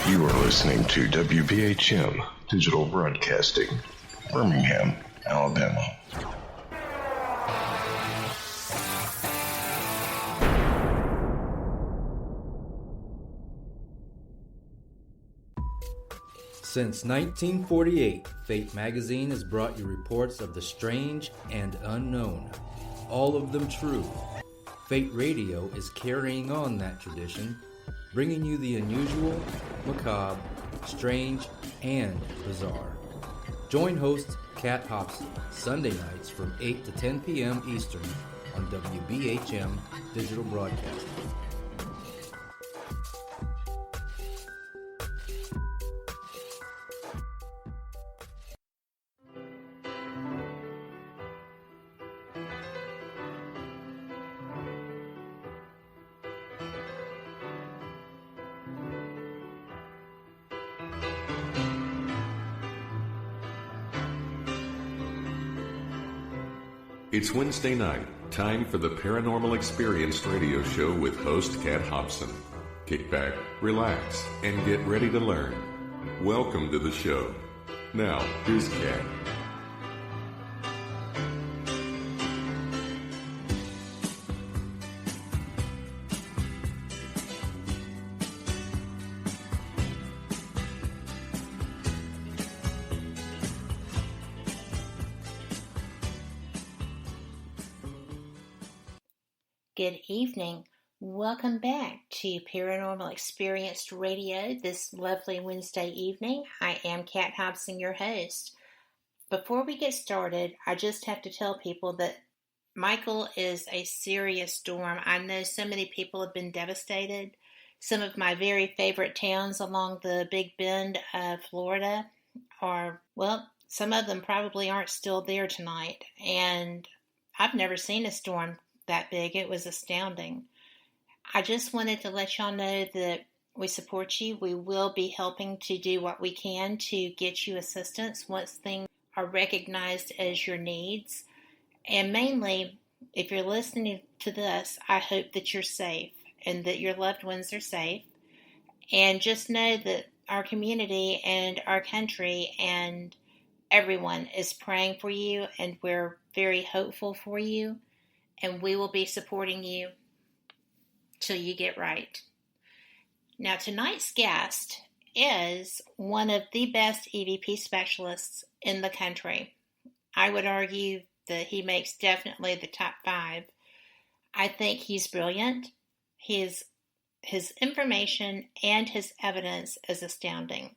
You are listening to WBHM Digital Broadcasting, Birmingham, Alabama. Since 1948, Fate magazine has brought you reports of the strange and unknown, all of them true. Fate Radio is carrying on that tradition, bringing you the unusual, macabre, strange, and bizarre. Join host Kat Hobson Sunday nights from 8 to 10 p.m. Eastern on WBHM Digital Broadcasting. It's Wednesday night, time for the Paranormal Experience radio show with host Kat Hobson. Kick back, relax, and get ready to learn. Welcome to the show. Now, here's Kat. Good evening. Welcome back to Paranormal Experience Radio this lovely Wednesday evening. I am Kat Hobson, your host. Before we get started, I just have to tell people that Michael is a serious storm. I know so many people have been devastated. Some of my very favorite towns along the Big Bend of Florida are, well, some of them probably aren't still there tonight. And I've never seen a storm that big. It was astounding. I just wanted to let y'all know that we support you. We will be helping to do what we can to get you assistance once things are recognized as your needs. And mainly, if you're listening to this, I hope that you're safe and that your loved ones are safe. And just know that our community and our country and everyone is praying for you, and we're very hopeful for you. And we will be supporting you till you get right. Now, tonight's guest is one of the best EVP specialists in the country. I would argue that he makes definitely the top 5. I think he's brilliant. His information and his evidence is astounding.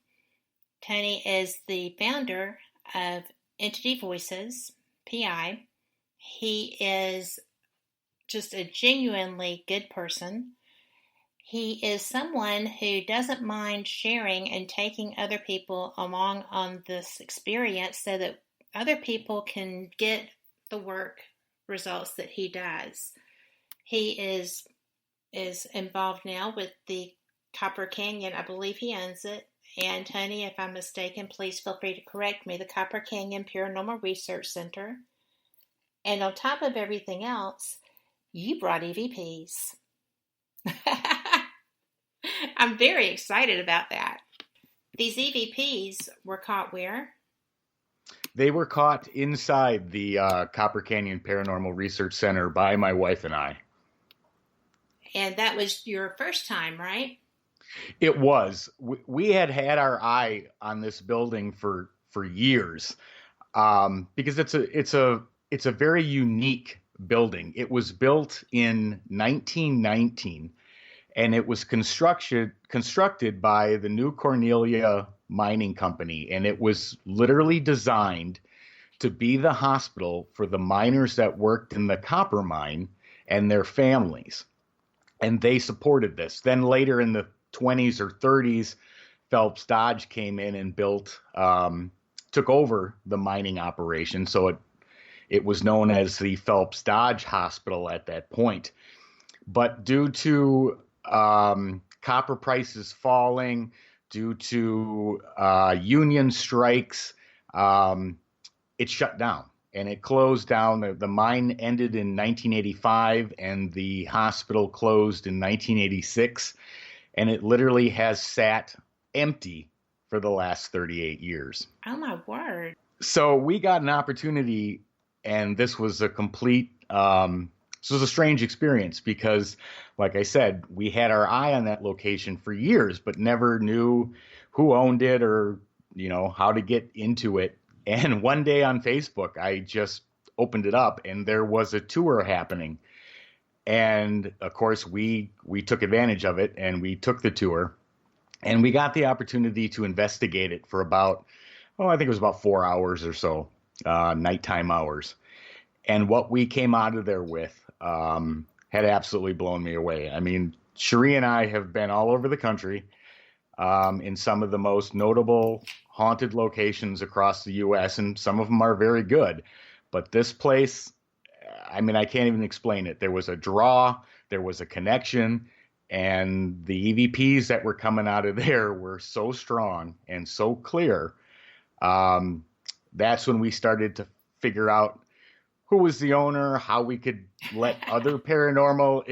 Tony is the founder of Entity Voices, PI. He is just a genuinely good person. He is someone who doesn't mind sharing and taking other people along on this experience so that other people can get the work results that he does. He is involved now with the Copper Canyon. I believe he owns it. And Tony, if I'm mistaken, please feel free to correct me. The Copper Canyon Paranormal Research Center. And on top of everything else, you brought EVPs. I'm very excited about that. These EVPs were caught where? They were caught inside the Copper Canyon Paranormal Research Center by my wife and I. And that was your first time, right? It was. We had our eye on this building for years because it's a very unique building. It was built in 1919, and it was constructed by the New Cornelia Mining Company, and it was literally designed to be the hospital for the miners that worked in the copper mine and their families. And they supported this. Then later in the 20s or 30s, Phelps Dodge came in and took over the mining operation. So it was known as the Phelps Dodge Hospital at that point. But due to copper prices falling, due to union strikes, it shut down and it closed down. The mine ended in 1985 and the hospital closed in 1986. And it literally has sat empty for the last 38 years. Oh my word. So we got an opportunity, and this was a strange experience because, like I said, we had our eye on that location for years, but never knew who owned it or, how to get into it. And one day on Facebook, I just opened it up and there was a tour happening. And of course, we took advantage of it and we took the tour and we got the opportunity to investigate it for about, I think it was about 4 hours or so, nighttime hours. And what we came out of there with had absolutely blown me away. I mean, Cherie and I have been all over the country in some of the most notable haunted locations across the U.S., and some of them are very good. But this place, I mean, I can't even explain it. There was a draw, there was a connection, and the EVPs that were coming out of there were so strong and so clear. That's when we started to figure out who was the owner, how we could let other paranormal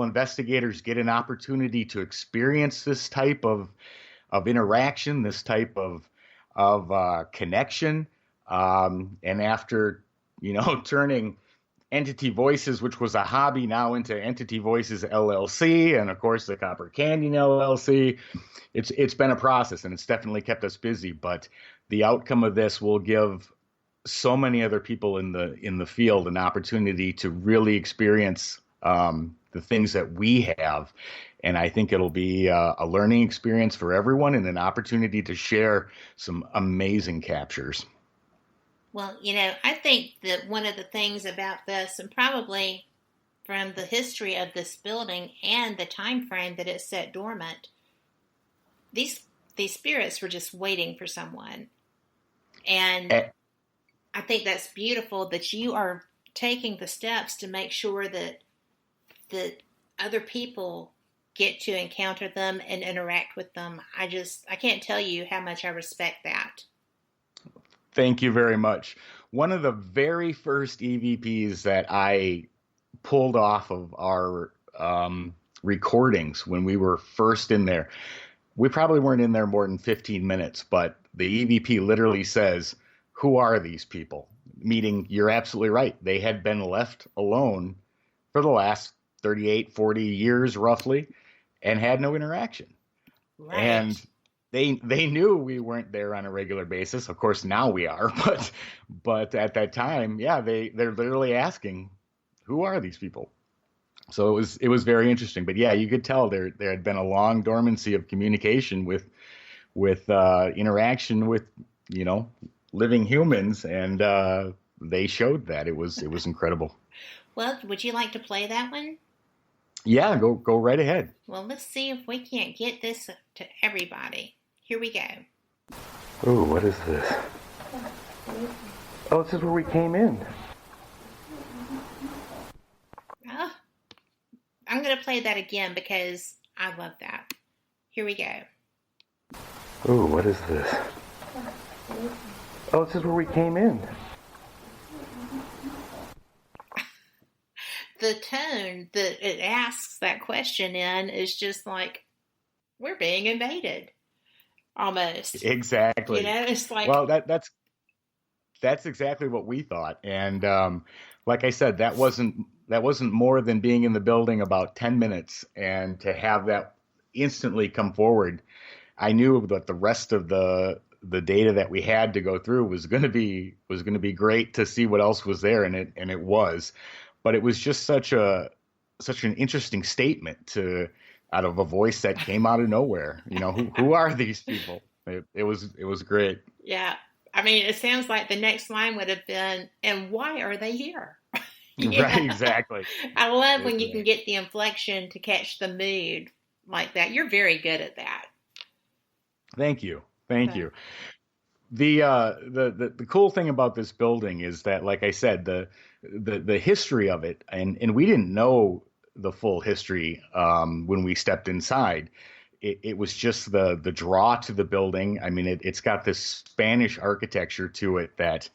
investigators get an opportunity to experience this type of interaction, this type of connection. And after, turning Entity Voices, which was a hobby, now into Entity Voices LLC, and of course the Copper Canyon LLC, it's been a process, and it's definitely kept us busy. But the outcome of this will give so many other people in the field an opportunity to really experience the things that we have. And I think it'll be a learning experience for everyone and an opportunity to share some amazing captures. Well, I think that one of the things about this, and probably from the history of this building and the time frame that it's set dormant, these spirits were just waiting for someone. And I think that's beautiful that you are taking the steps to make sure that other people get to encounter them and interact with them. I can't tell you how much I respect that. Thank you very much. One of the very first EVPs that I pulled off of our recordings when we were first in there, we probably weren't in there more than 15 minutes, but the EVP literally says, "Who are these people?" Meaning, you're absolutely right. They had been left alone for the last 38, 40 years roughly, and had no interaction. Right. And they knew we weren't there on a regular basis. Of course, now we are, but at that time, yeah, they're literally asking, "Who are these people?" So it was very interesting. But yeah, you could tell there had been a long dormancy of communication with interaction with living humans, and they showed that. It was incredible. Well, would you like to play that one? Yeah, go right ahead. Well, let's see if we can't get this to everybody. Here we go. Oh, what is this? Oh, this is where we came in. Oh, I'm going to play that again because I love that. Here we go. Oh, what is this? Oh, this is where we came in. The tone that it asks that question in is just like, we're being invaded, almost. Exactly. It's like, well, that's exactly what we thought. And like I said, that wasn't more than being in the building about 10 minutes, and to have that instantly come forward, I knew that the rest of the data that we had to go through was going to be great to see what else was there, and it was. But it was just such an interesting statement out of a voice that came out of nowhere. Who are these people? It was great. Yeah. I mean, it sounds like the next line would have been, "And why are they here?" Right, exactly. I love when you can get the inflection to catch the mood like that. You're very good at that. Thank you. The cool thing about this building is that, like I said, the history of it, and we didn't know the full history when we stepped inside. It was just the draw to the building. I mean, it's got this Spanish architecture to it that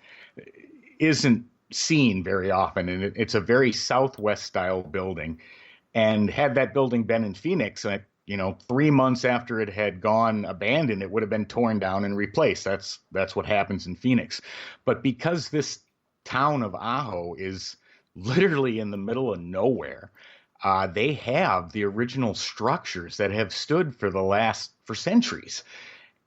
isn't seen very often, and it's a very Southwest style building. And had that building been in Phoenix, 3 months after it had gone abandoned, it would have been torn down and replaced. That's what happens in Phoenix. But because this town of Ajo is literally in the middle of nowhere, they have the original structures that have stood for centuries.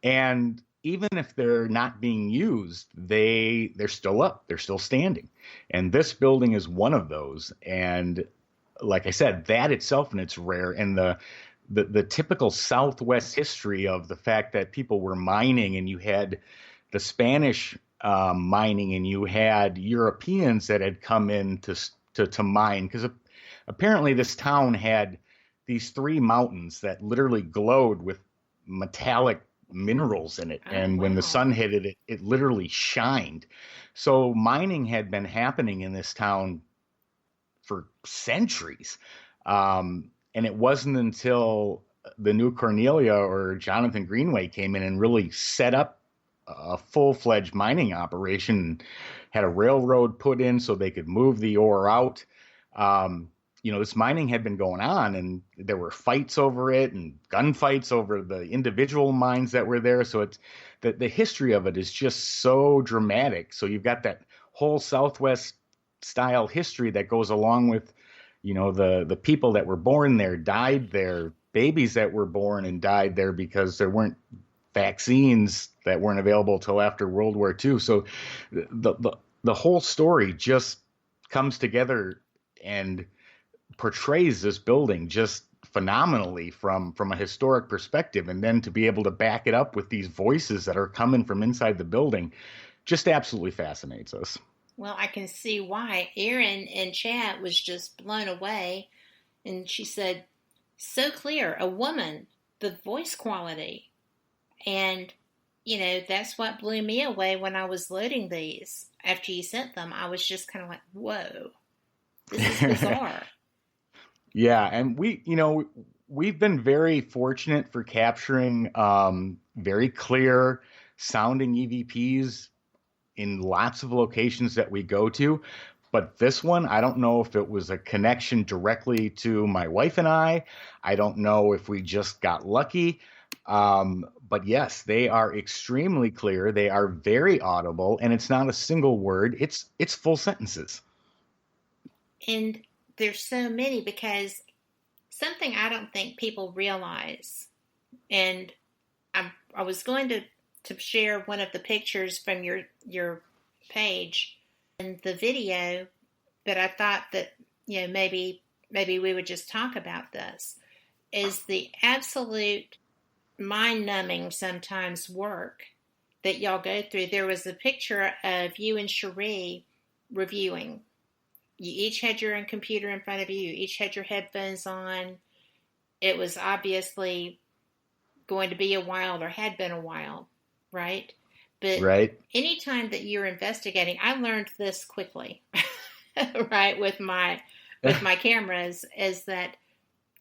And even if they're not being used, they're still up, they're still standing. And this building is one of those. And like I said, that itself and it's rare. And the typical Southwest history of the fact that people were mining, and you had the Spanish mining, and you had Europeans that had come in to mine, because apparently this town had these 3 mountains that literally glowed with metallic minerals in it. And when the sun hit it, it literally shined. So mining had been happening in this town for centuries. And it wasn't until the new Cornelia or Jonathan Greenway came in and really set up a full-fledged mining operation, had a railroad put in so they could move the ore out. This mining had been going on, and there were fights over it and gunfights over the individual mines that were there. So it's the history of it is just so dramatic. So you've got that whole Southwest style history that goes along with, the people that were born there, died there, babies that were born and died there because there weren't vaccines that weren't available till after World War II. So the whole story just comes together and portrays this building just phenomenally from a historic perspective. And then to be able to back it up with these voices that are coming from inside the building just absolutely fascinates us. Well, I can see why. Erin in chat was just blown away. And she said, so clear, a woman, the voice quality. And, that's what blew me away when I was loading these. After you sent them, I was just kind of like, whoa, this is bizarre. Yeah, and we've been very fortunate for capturing very clear sounding EVPs in lots of locations that we go to. But this one, I don't know if it was a connection directly to my wife and I. I don't know if we just got lucky. But yes, they are extremely clear. They are very audible, and it's not a single word. It's full sentences. And there's so many, because something I don't think people realize, and I was going to share one of the pictures from your page and the video, but I thought that maybe we would just talk about this, is the absolute mind-numbing sometimes work that y'all go through. There was a picture of you and Cherie reviewing. You each had your own computer in front of you. You each had your headphones on. It was obviously going to be a while, or had been a while, right? But right. Anytime that you're investigating, I learned this quickly, right, with my cameras, is that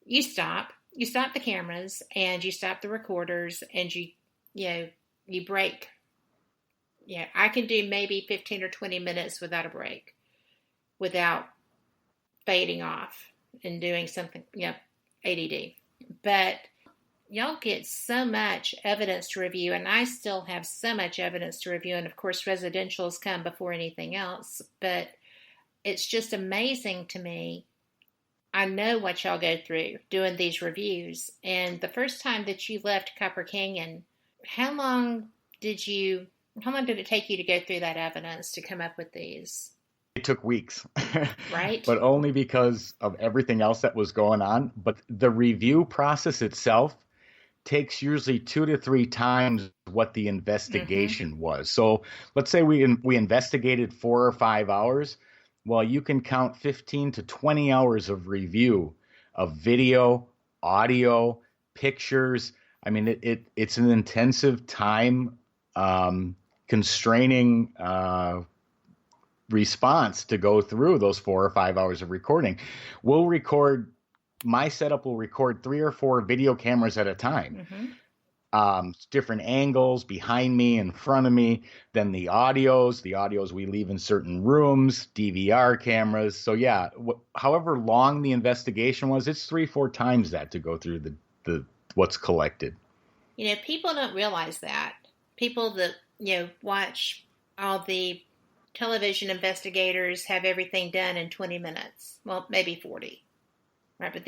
you stop the cameras and you stop the recorders and you break. Yeah, I can do maybe 15 or 20 minutes without a break, without fading off and doing something, ADD. But y'all get so much evidence to review, and I still have so much evidence to review, and of course residentials come before anything else, but it's just amazing to me. I know what y'all go through doing these reviews, and the first time that you left Copper Canyon, how long did it take you to go through that evidence to come up with these? It took weeks, right? But only because of everything else that was going on. But the review process itself takes usually 2 to 3 times what the investigation was. So let's say we investigated 4 or 5 hours. Well, you can count 15 to 20 hours of review of video, audio, pictures. I mean, it's an intensive time constraining response to go through those 4 or 5 hours of recording. My setup will record 3 or 4 video cameras at a time. Different angles behind me, in front of me, then the audios we leave in certain rooms, DVR cameras. So yeah, however long the investigation was, it's 3-4 times that to go through what's collected. People don't realize that. People that, watch all the television investigators have everything done in 20 minutes. Well, maybe 40. Right? But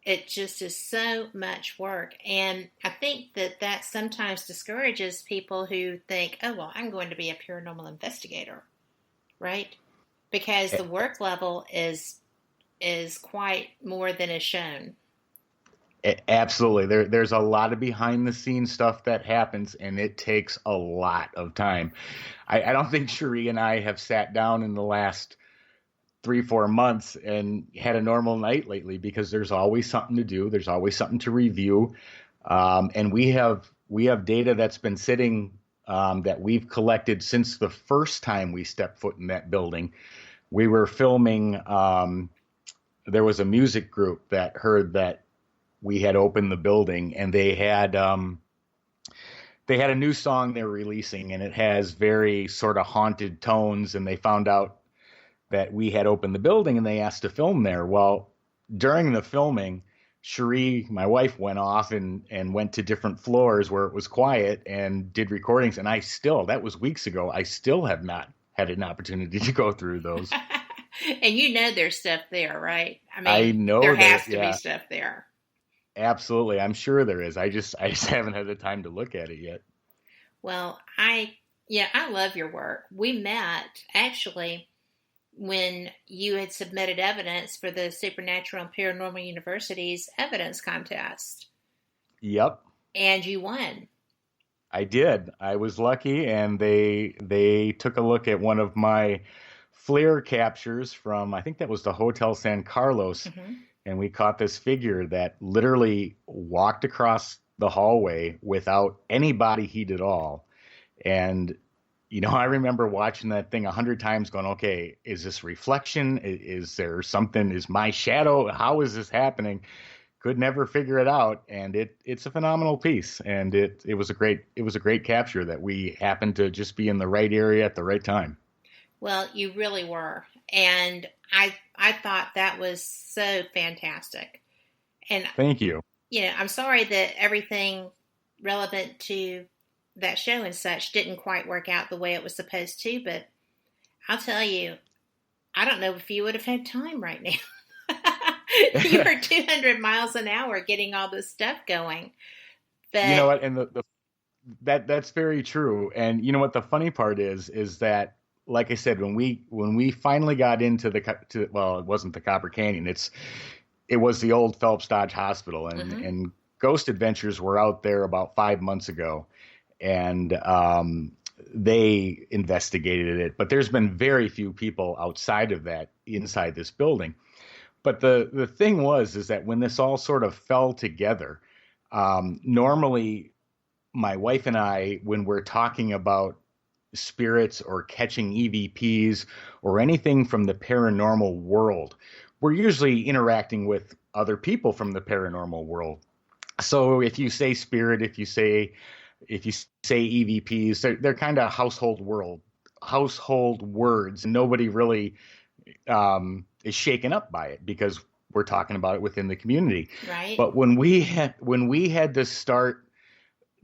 it just is so much work. And I think that sometimes discourages people who think, oh, well, I'm going to be a paranormal investigator. Right? Because the work level is quite more than is shown. Absolutely. There's a lot of behind the scenes stuff that happens, and it takes a lot of time. I don't think Cherie and I have sat down in the last 3-4 months and had a normal night lately, because there's always something to do. There's always something to review. And we have data that's been sitting, that we've collected since the first time we stepped foot in that building. We were filming, there was a music group that heard that we had opened the building, and they had a new song they're releasing, and it has very sort of haunted tones, and they found out that we had opened the building, and they asked to film there. Well, during the filming, Cherie, my wife, went off and went to different floors where it was quiet and did recordings, and that was weeks ago, I still have not had an opportunity to go through those. And there's stuff there, right? I know there has to be stuff there. Absolutely. I'm sure there is. I just haven't had the time to look at it yet. Well, I love your work. We met actually when you had submitted evidence for the Supernatural and Paranormal University's evidence contest. Yep. And you won. I did. I was lucky, and they took a look at one of my FLIR captures from, I think that was the Hotel San Carlos. Mm-hmm. And we caught this figure that literally walked across the hallway without any body heat at all. And, I remember watching that thing 100 times going, okay, is this reflection? Is there something? Is my shadow? How is this happening? Could never figure it out. And it's a phenomenal piece. And it was a great capture that we happened to just be in the right area at the right time. Well, you really were. And I thought that was so fantastic. And thank you. I'm sorry that everything relevant to that show and such didn't quite work out the way it was supposed to, but I'll tell you, I don't know if you would have had time right now. You were 200 miles an hour getting all this stuff going. But you know what? And that's very true. And you know what? The funny part is that, like I said, when we finally got into it wasn't the Copper Canyon. It was the old Phelps Dodge Hospital, and mm-hmm. and Ghost Adventures were out there about 5 months ago, and they investigated it. But there's been very few people outside of that inside this building. But the thing is that when this all sort of fell together, normally my wife and I, when we're talking about spirits or catching EVPs or anything from the paranormal world, we're usually interacting with other people from the paranormal world. So if you say spirit, if you say EVPs, they're kind of household words. Nobody really is shaken up by it because we're talking about it within the community. Right. But when we had to start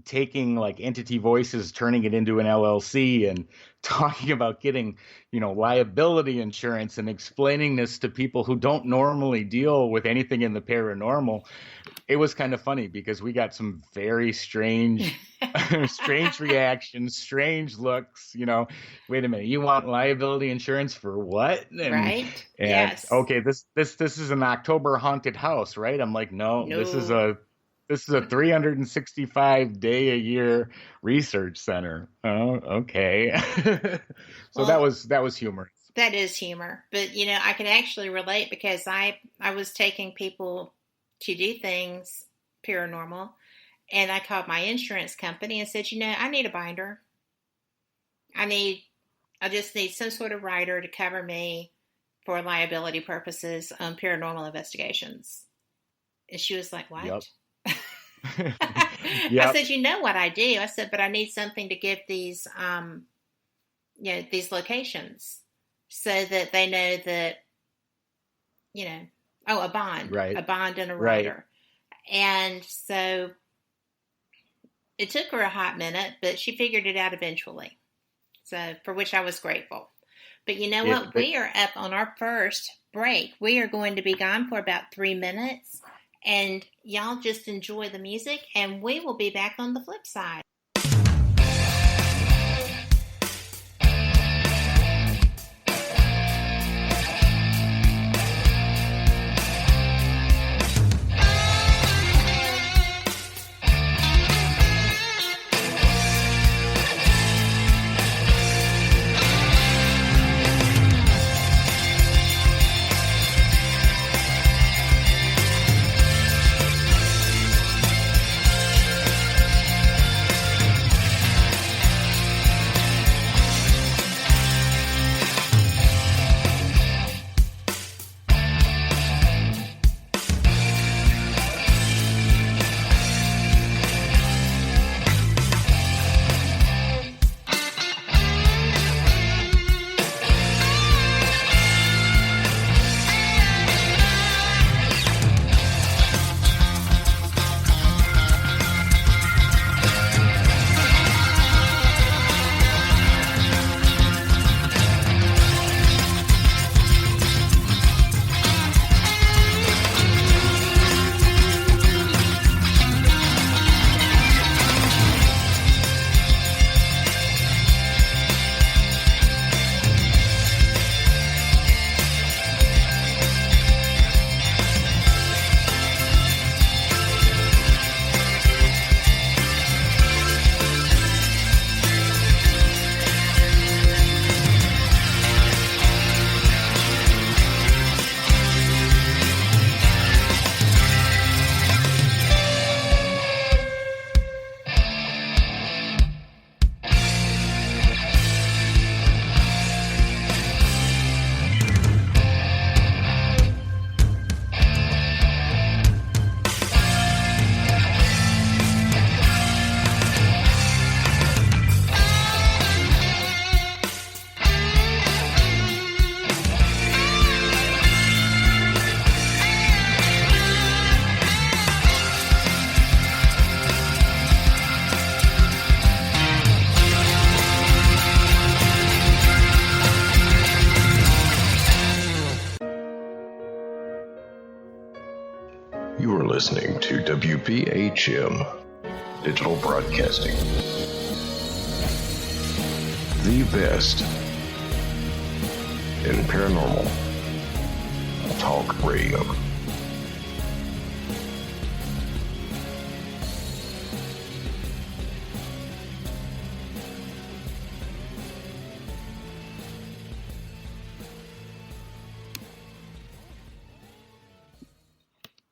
taking like entity voices, turning it into an LLC, and talking about getting, liability insurance, and explaining this to people who don't normally deal with anything in the paranormal, it was kind of funny because we got some very strange reactions, strange looks. Wait a minute, you want liability insurance for what? Right. And yes. Okay, this is an October haunted house, right? I'm like, no. This is a 365-day-a-year research center. Oh, okay. So that was humor. That is humor. But, I can actually relate because I was taking people to do things paranormal, and I called my insurance company and said, I need a binder. I just need some sort of rider to cover me for liability purposes on paranormal investigations. And she was like, what? Yep. Yep. I said, what I do? I said, but I need something to give these, these locations so that they know that, a bond, right. A bond and a rider. And so it took her a hot minute, but she figured it out eventually. So for which I was grateful. But you know what? We are up on our first break. We are going to be gone for about 3 minutes. And y'all just enjoy the music, and we will be back on the flip side. You are listening to WBHM Digital Broadcasting. The best in paranormal talk radio.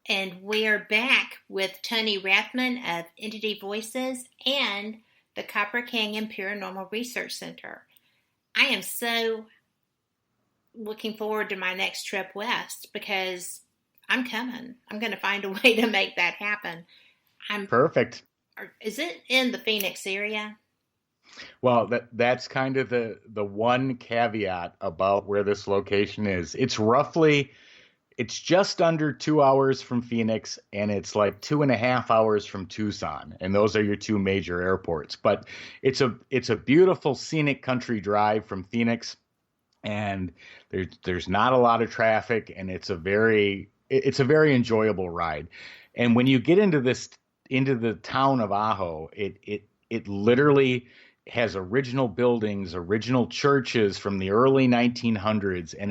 And we are back with Tony Rathman of Entity Voices and the Copper Canyon Paranormal Research Center. I am so looking forward to my next trip west because I'm coming. I'm going to find a way to make that happen. Perfect. Is it in the Phoenix area? Well, that's kind of the one caveat about where this location is. It's just under 2 hours from Phoenix, and it's like 2.5 hours from Tucson, and those are your two major airports. But it's a beautiful scenic country drive from Phoenix, and there's not a lot of traffic, and it's a very enjoyable ride. And when you get into the town of Ajo, it literally has original buildings, original churches from the early 1900s, and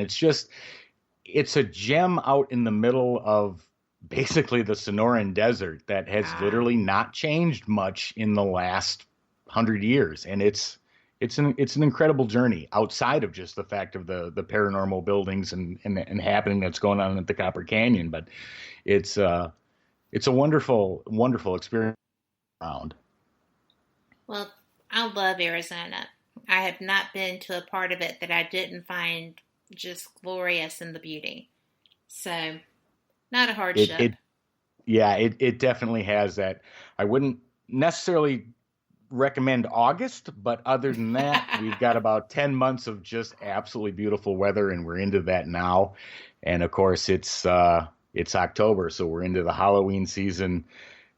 it's a gem out in the middle of basically the Sonoran Desert that has literally not changed much in the last 100 years. And it's an incredible journey outside of just the fact of the paranormal buildings and happening that's going on at the Copper Canyon. But it's a wonderful, wonderful experience around. Well, I love Arizona. I have not been to a part of it that I didn't find just glorious in the beauty. So, not a hardship. It definitely has that. I wouldn't necessarily recommend August, but other than that, we've got about 10 months of just absolutely beautiful weather, and we're into that now. And of course, it's it's October, so we're into the Halloween season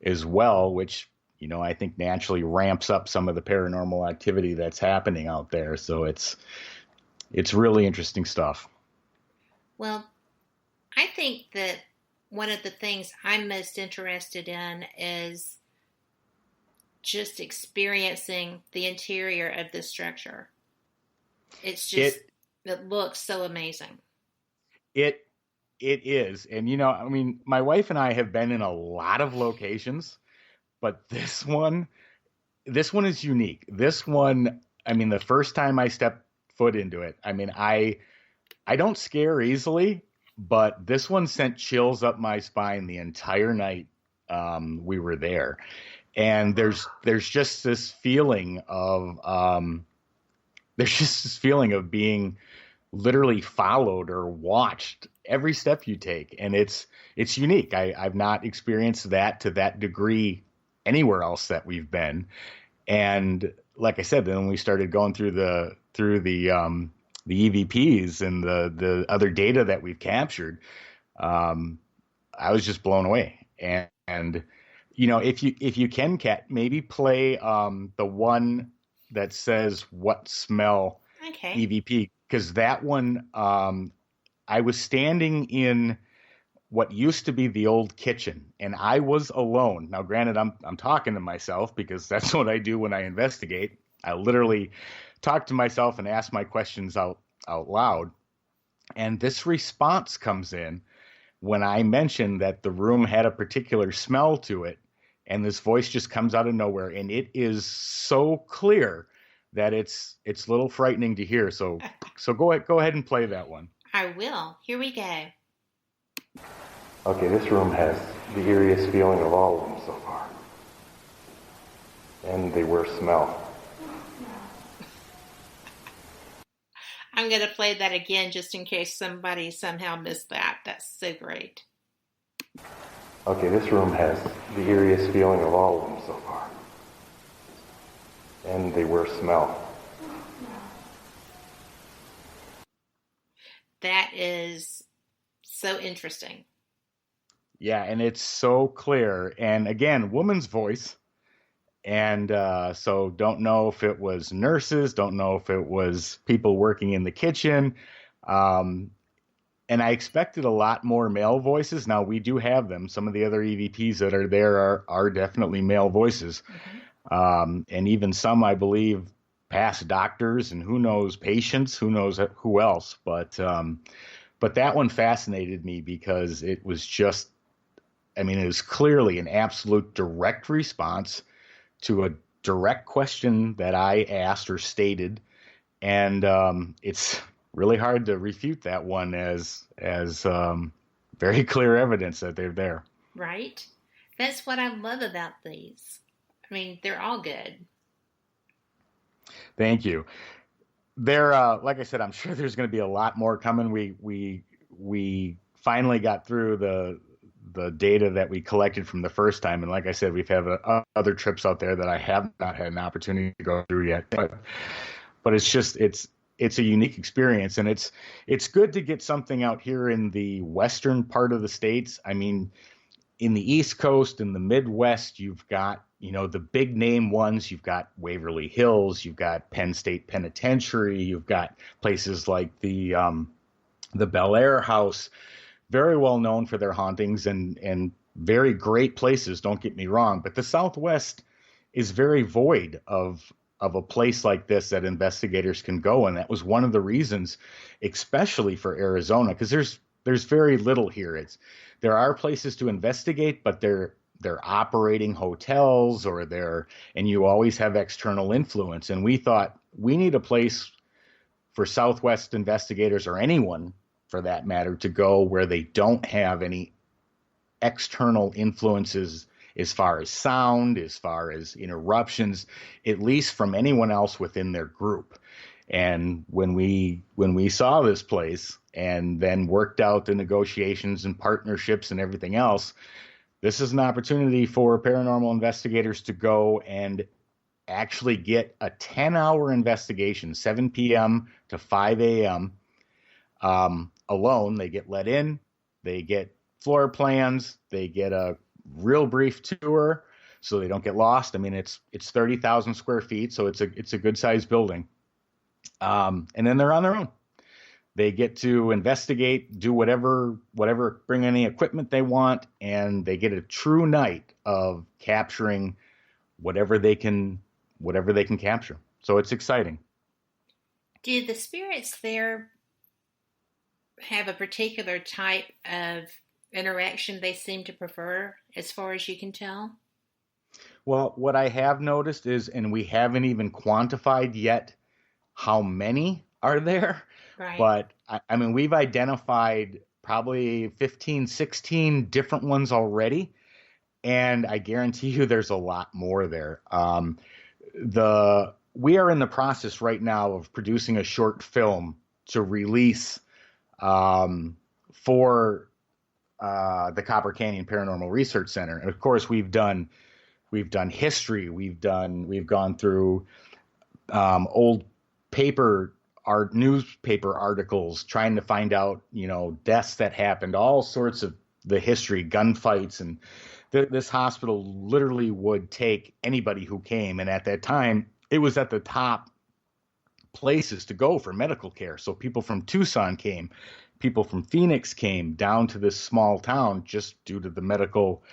as well, which, I think naturally ramps up some of the paranormal activity that's happening out there. So it's really interesting stuff. Well, I think that one of the things I'm most interested in is just experiencing the interior of this structure. It's just, it looks so amazing. It is. And, my wife and I have been in a lot of locations, but this one is unique. This one, the first time I stepped foot into it, I don't scare easily, but this one sent chills up my spine the entire night we were there. And there's just this feeling of being literally followed or watched every step you take, and it's unique. I've not experienced that to that degree anywhere else that we've been. And like I said, then when we started going through the EVPs and the other data that we've captured, I was just blown away. And if you can, Kat, maybe play the one that says what smell EVP, because that one, I was standing in what used to be the old kitchen, and I was alone. Now, granted, I'm talking to myself because that's what I do when I investigate. I literally talk to myself and ask my questions out loud. And this response comes in when I mention that the room had a particular smell to it, and this voice just comes out of nowhere, and it is so clear that it's a little frightening to hear. So go ahead and play that one. I will. Here we go. Okay, this room has the eeriest feeling of all of them so far. And the worst smell. I'm going to play that again just in case somebody somehow missed that. That's so great. Okay, this room has the eeriest feeling of all of them so far. And the worst smell. That is so interesting. Yeah, and it's so clear. And again, woman's voice. And so don't know if it was nurses, don't know if it was people working in the kitchen. And I expected a lot more male voices. Now, we do have them. Some of the other EVPs that are there are definitely male voices. Mm-hmm. And even some, I believe, past doctors and who knows, patients, who knows who else. But that one fascinated me because it was just, it was clearly an absolute direct response to a direct question that I asked or stated. And it's really hard to refute that one as very clear evidence that they're there. Right. That's what I love about these. They're all good. Thank you. There, like I said, I'm sure there's going to be a lot more coming. We finally got through the data that we collected from the first time, and like I said, we've had other trips out there that I have not had an opportunity to go through yet. But it's just it's a unique experience, and it's good to get something out here in the western part of the states. In the East Coast and the Midwest, you've got the big name ones. You've got Waverly Hills, you've got Penn State Penitentiary, you've got places like the Bel Air House, very well known for their hauntings and very great places, don't get me wrong. But the Southwest is very void of a place like this that investigators can go. And that was one of the reasons, especially for Arizona, because there's very little here. There are places to investigate, but they're operating hotels and you always have external influence. And we thought we need a place for Southwest investigators, or anyone for that matter, to go where they don't have any external influences as far as sound, as far as interruptions, at least from anyone else within their group. And when we saw this place and then worked out the negotiations and partnerships and everything else, this is an opportunity for paranormal investigators to go and actually get a 10-hour investigation, 7 p.m. to 5 a.m. Alone. They get let in, they get floor plans. They get a real brief tour so they don't get lost. I mean, it's 30,000 square feet, so it's a good sized building. And then they're on their own. They get to investigate, do whatever, bring any equipment they want, and they get a true night of capturing whatever they can capture. So it's exciting. Do the spirits there have a particular type of interaction they seem to prefer, as far as you can tell? Well, what I have noticed is, and we haven't even quantified yet how many are there, Right. but I mean, we've identified probably 15, 16 different ones already. And I guarantee you there's a lot more there. We are in the process right now of producing a short film to release for the Copper Canyon Paranormal Research Center. And of course, we've done history. We've gone through old newspaper articles trying to find out, deaths that happened, all sorts of the history, gunfights, and this hospital literally would take anybody who came. And at that time, it was at the top places to go for medical care. So people from Tucson came, people from Phoenix came down to this small town just due to the medical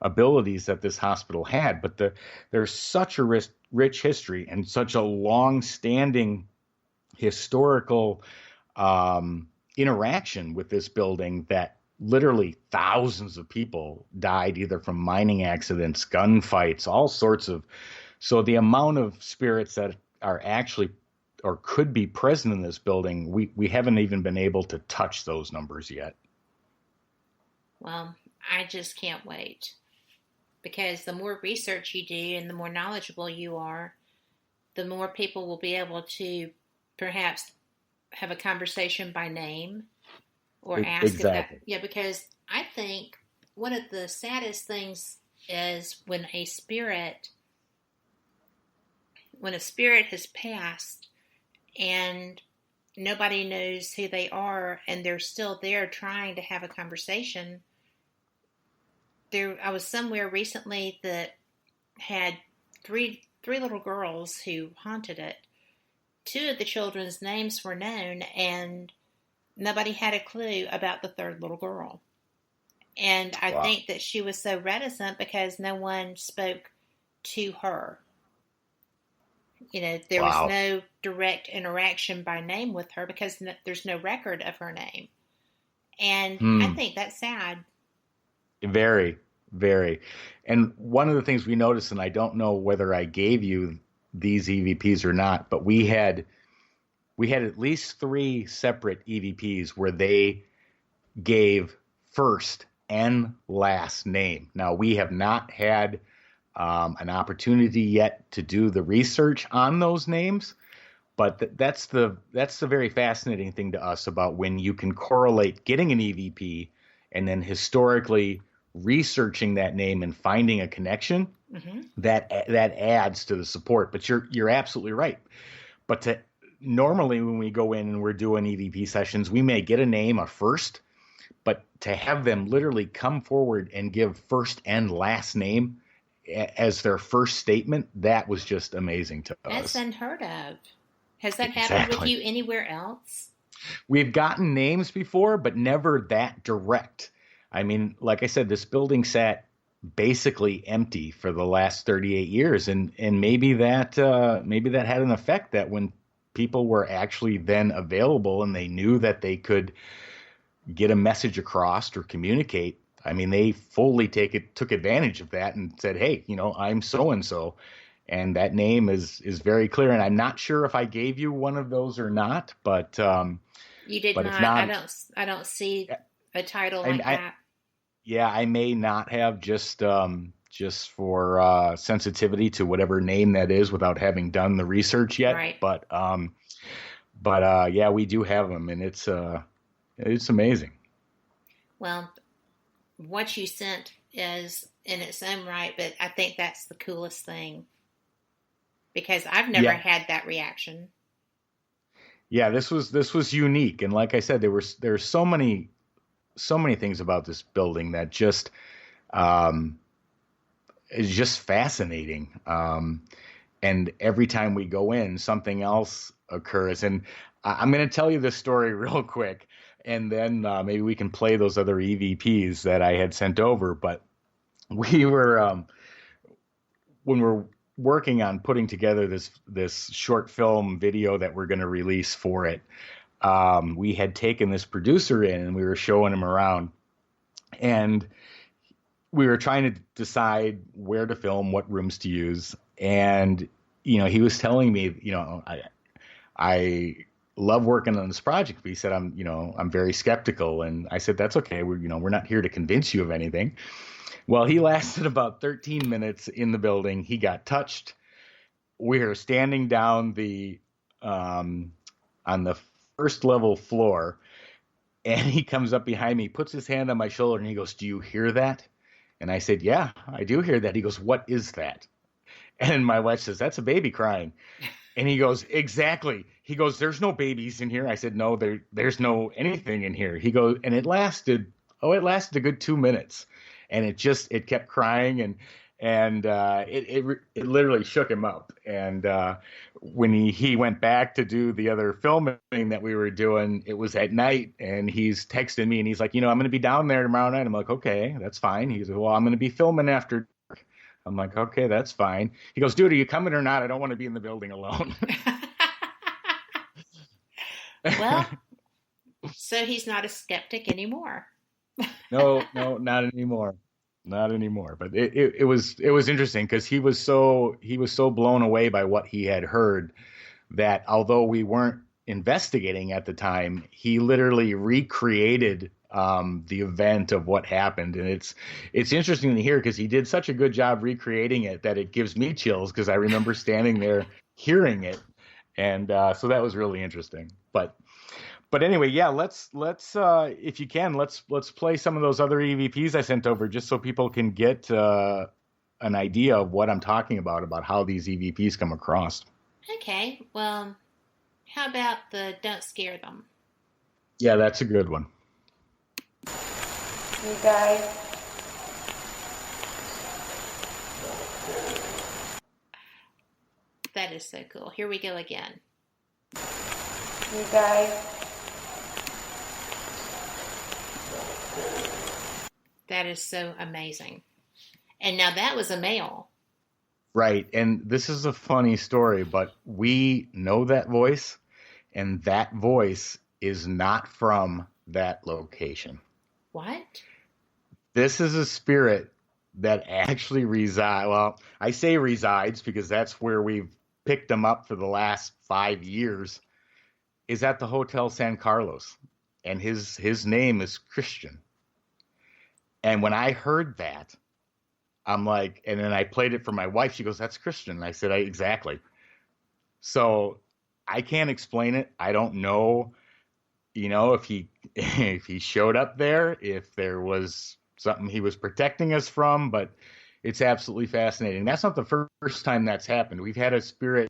abilities that this hospital had. But there's such a rich history and such a long-standing historical interaction with this building that literally thousands of people died either from mining accidents, gunfights, all sorts of. So the amount of spirits that are actually or could be present in this building, we haven't even been able to touch those numbers yet. Well, I just can't wait, because the more research you do and the more knowledgeable you are, the more people will be able to perhaps have a conversation by name or ask exactly. Yeah, because I think one of the saddest things is when a spirit has passed and nobody knows who they are and they're still there trying to have a conversation. I was somewhere recently that had three little girls who haunted it. Two of the children's names were known, and nobody had a clue about the third little girl. And I think that she was so reticent because no one spoke to her. There was no direct interaction by name with her because there's no record of her name. And I think that's sad. Very, very. And one of the things we noticed, and I don't know whether I gave you these EVPs or not, but we had at least 3 separate EVPs where they gave first and last name. Now, we have not had an opportunity yet to do the research on those names, but that's the very fascinating thing to us about when you can correlate getting an EVP and then historically researching that name and finding a connection. Mm-hmm. That adds to the support. But you're absolutely right. But normally when we go in and we're doing EVP sessions, we may get a name, a first, but to have them literally come forward and give first and last name as their first statement, that was just amazing to us. That's unheard of. Has that happened with you anywhere else? We've gotten names before, but never that direct. I mean, like I said, this building sat basically empty for the last 38 years. And maybe that had an effect, that when people were actually then available and they knew that they could get a message across or communicate, I mean, they fully took advantage of that and said, hey, I'm so-and-so. And that name is very clear. And I'm not sure if I gave you one of those or not, but you did but not. If not, I don't see a title like that. Yeah, I may not have, just for sensitivity to whatever name that is without having done the research yet. Right. But yeah, we do have them, and it's amazing. Well, what you sent is in its own right, but I think that's the coolest thing because I've never had that reaction. Yeah, this was unique, and like I said, there's so many so many things about this building that just is just fascinating. And every time we go in, something else occurs. And I'm going to tell you this story real quick, and then maybe we can play those other EVPs that I had sent over. But we were, when we're working on putting together this short film video that we're going to release for it, we had taken this producer in and we were showing him around, and we were trying to decide where to film, what rooms to use. And, he was telling me, I love working on this project. But he said, I'm very skeptical. And I said, that's okay. We're not here to convince you of anything. Well, he lasted about 13 minutes in the building. He got touched. We were standing down on the first level floor, and he comes up behind me, puts his hand on my shoulder, and he goes, "Do you hear that?" And I said, "Yeah, I do hear that." He goes, "What is that?" And my wife says, "That's a baby crying." And he goes, "Exactly." He goes, "There's no babies in here." I said, "No, there's no anything in here." He goes, and it lasted a good 2 minutes. And it kept crying, and it literally shook him up. And when he went back to do the other filming that we were doing, it was at night, and he's texting me, and he's like, I'm going to be down there tomorrow night. I'm like, okay, that's fine. He said, well, I'm going to be filming after dark. I'm like, okay, that's fine. He goes, dude, are you coming or not? I don't want to be in the building alone. Well, so he's not a skeptic anymore. No, not anymore. Not anymore. But it was interesting because he was so blown away by what he had heard that although we weren't investigating at the time, he literally recreated the event of what happened. And it's interesting to hear because he did such a good job recreating it that it gives me chills because I remember standing there hearing it. And so that was really interesting. But anyway, yeah, let's if you can, let's play some of those other EVPs I sent over just so people can get an idea of what I'm talking about how these EVPs come across. Okay, well, how about the "Don't Scare Them"? Yeah, that's a good one. You guys. That is so cool. Here we go again. You guys. That is so amazing. And now that was a male. Right. And this is a funny story, but we know that voice, and that voice is not from that location. What? This is a spirit that actually resides. Well, I say resides because that's where we've picked him up for the last 5 years, is at the Hotel San Carlos. And his name is Christian. And when I heard that, I'm like, and then I played it for my wife. She goes, "That's Christian." And I said, "Exactly." So I can't explain it. I don't know, if he showed up there, if there was something he was protecting us from, but it's absolutely fascinating. That's not the first time that's happened. We've had a spirit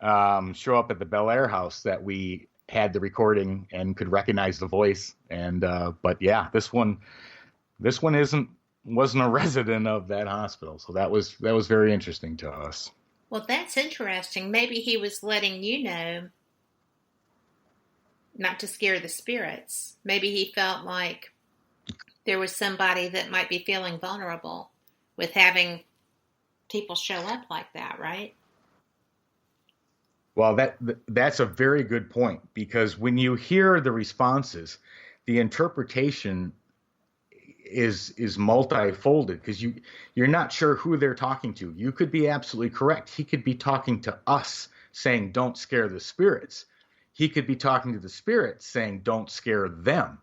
show up at the Bel Air house that we had the recording and could recognize the voice. And but yeah, this one wasn't a resident of that hospital. So that was very interesting to us. Well, that's interesting. Maybe he was letting you know not to scare the spirits. Maybe he felt like there was somebody that might be feeling vulnerable with having people show up like that, right? Well, that's a very good point, because when you hear the responses, the interpretation is multifolded, because you're not sure who they're talking to. You could be absolutely correct. He could be talking to us saying, "Don't scare the spirits." He could be talking to the spirits saying, "Don't scare them."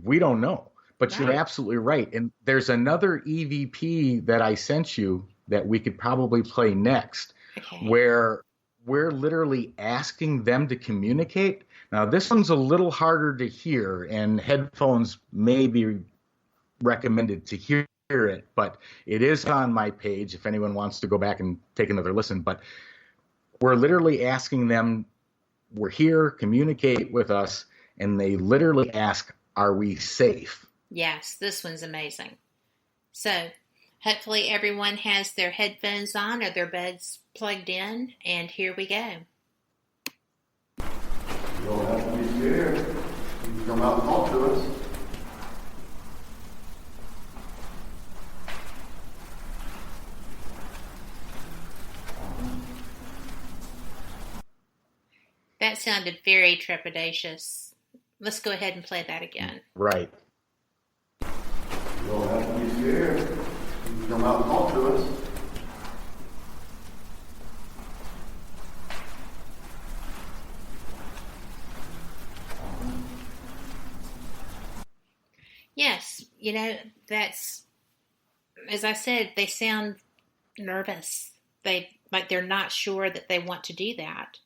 We don't know, but You're absolutely right. And there's another EVP that I sent you that we could probably play next, where we're literally asking them to communicate. Now, this one's a little harder to hear, and headphones may be recommended to hear it, but it is on my page if anyone wants to go back and take another listen. But we're literally asking them, we're here, communicate with us, and they literally ask are we safe? Yes, this one's amazing. So, hopefully everyone has their headphones on or their buds plugged in, and here we go. You don't have to be scared. You can come out and talk to us. That sounded very trepidatious. Let's go ahead and play that again. Right. You don't have to be scared. You can come out and talk to us. Yes, that's, as I said, they sound nervous. They're not sure that they want to do that.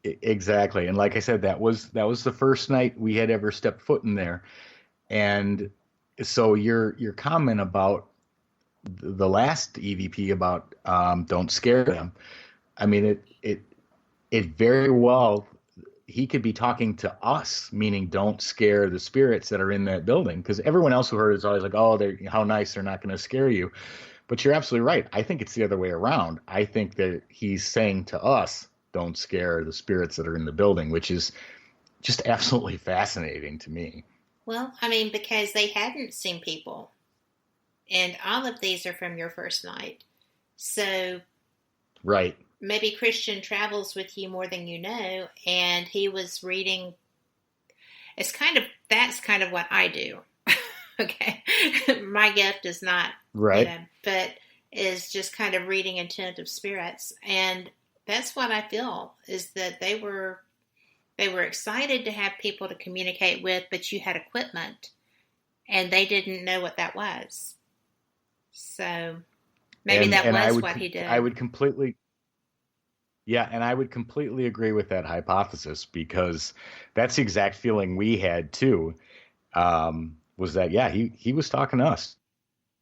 Exactly. And like I said, that was the first night we had ever stepped foot in there. And so your comment about the last EVP about don't scare them. I mean, it very well, he could be talking to us, meaning don't scare the spirits that are in that building, because everyone else who heard it is always like, oh, how nice, they're not going to scare you. But you're absolutely right. I think it's the other way around. I think that he's saying to us, don't scare the spirits that are in the building, which is just absolutely fascinating to me. Well, I mean, because they hadn't seen people. And all of these are from your first night. So right. Maybe Christian travels with you more than you know, and he was reading. That's kind of what I do. Okay. My gift is not, right, but is just kind of reading intent of spirits. And that's what I feel, is that they were excited to have people to communicate with, but you had equipment and they didn't know what that was. So maybe that was what he did. I would completely agree with that hypothesis, because that's the exact feeling we had too. Was that, he was talking to us,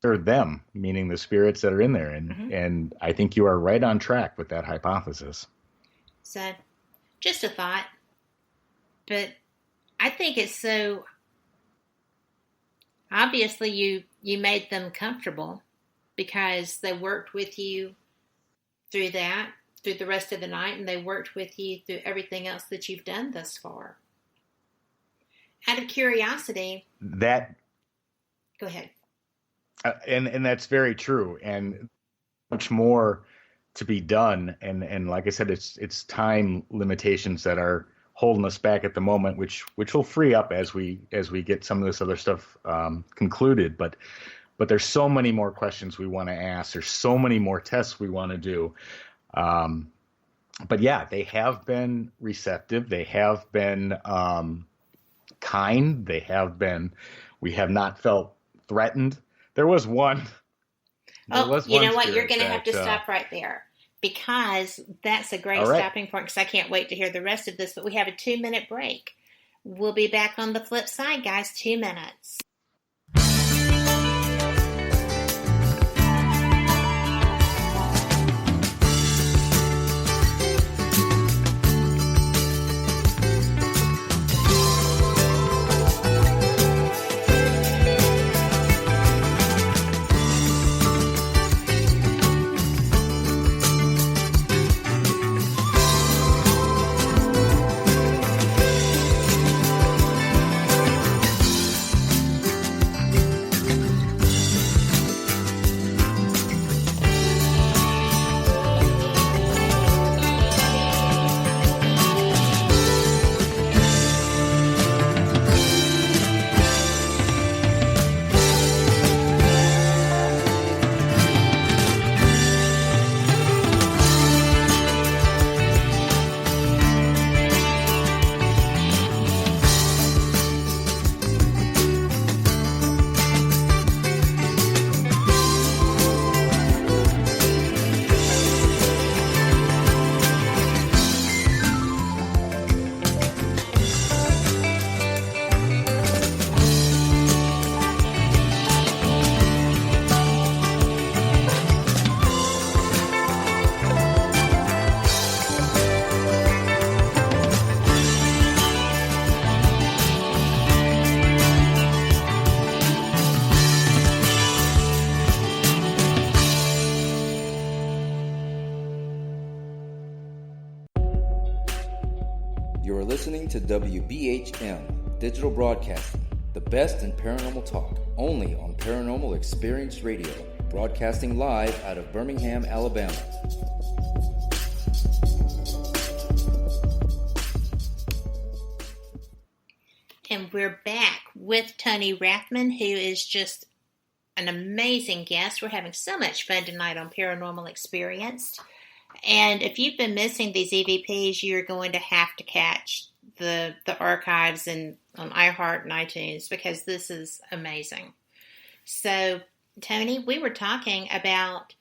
or them, meaning the spirits that are in there. And I think you are right on track with that hypothesis. So just a thought, but I think it's so obviously you made them comfortable, because they worked with you through the rest of the night, and they worked with you through everything else that you've done thus far. Out of curiosity, go ahead. And that's very true, and much more to be done. And like I said, it's time limitations that are holding us back at the moment, which will free up as we get some of this other stuff concluded. But there's so many more questions we want to ask. There's so many more tests we want to do. But yeah, they have been receptive. They have been kind. We have not felt threatened. There was one. You know what? You're going to have to stop right there, because that's a great stopping point, because I can't wait to hear the rest of this. But we have a 2-minute break. We'll be back on the flip side, guys. 2 minutes. to WBHM Digital Broadcasting, the best in paranormal talk, only on Paranormal Experience Radio, broadcasting live out of Birmingham, Alabama. And we're back with Tony Rathman, who is just an amazing guest. We're having so much fun tonight on Paranormal Experienced. And if you've been missing these EVPs, you're going to have to catch the archives on iHeart and iTunes, because this is amazing. So, Tony, we were talking about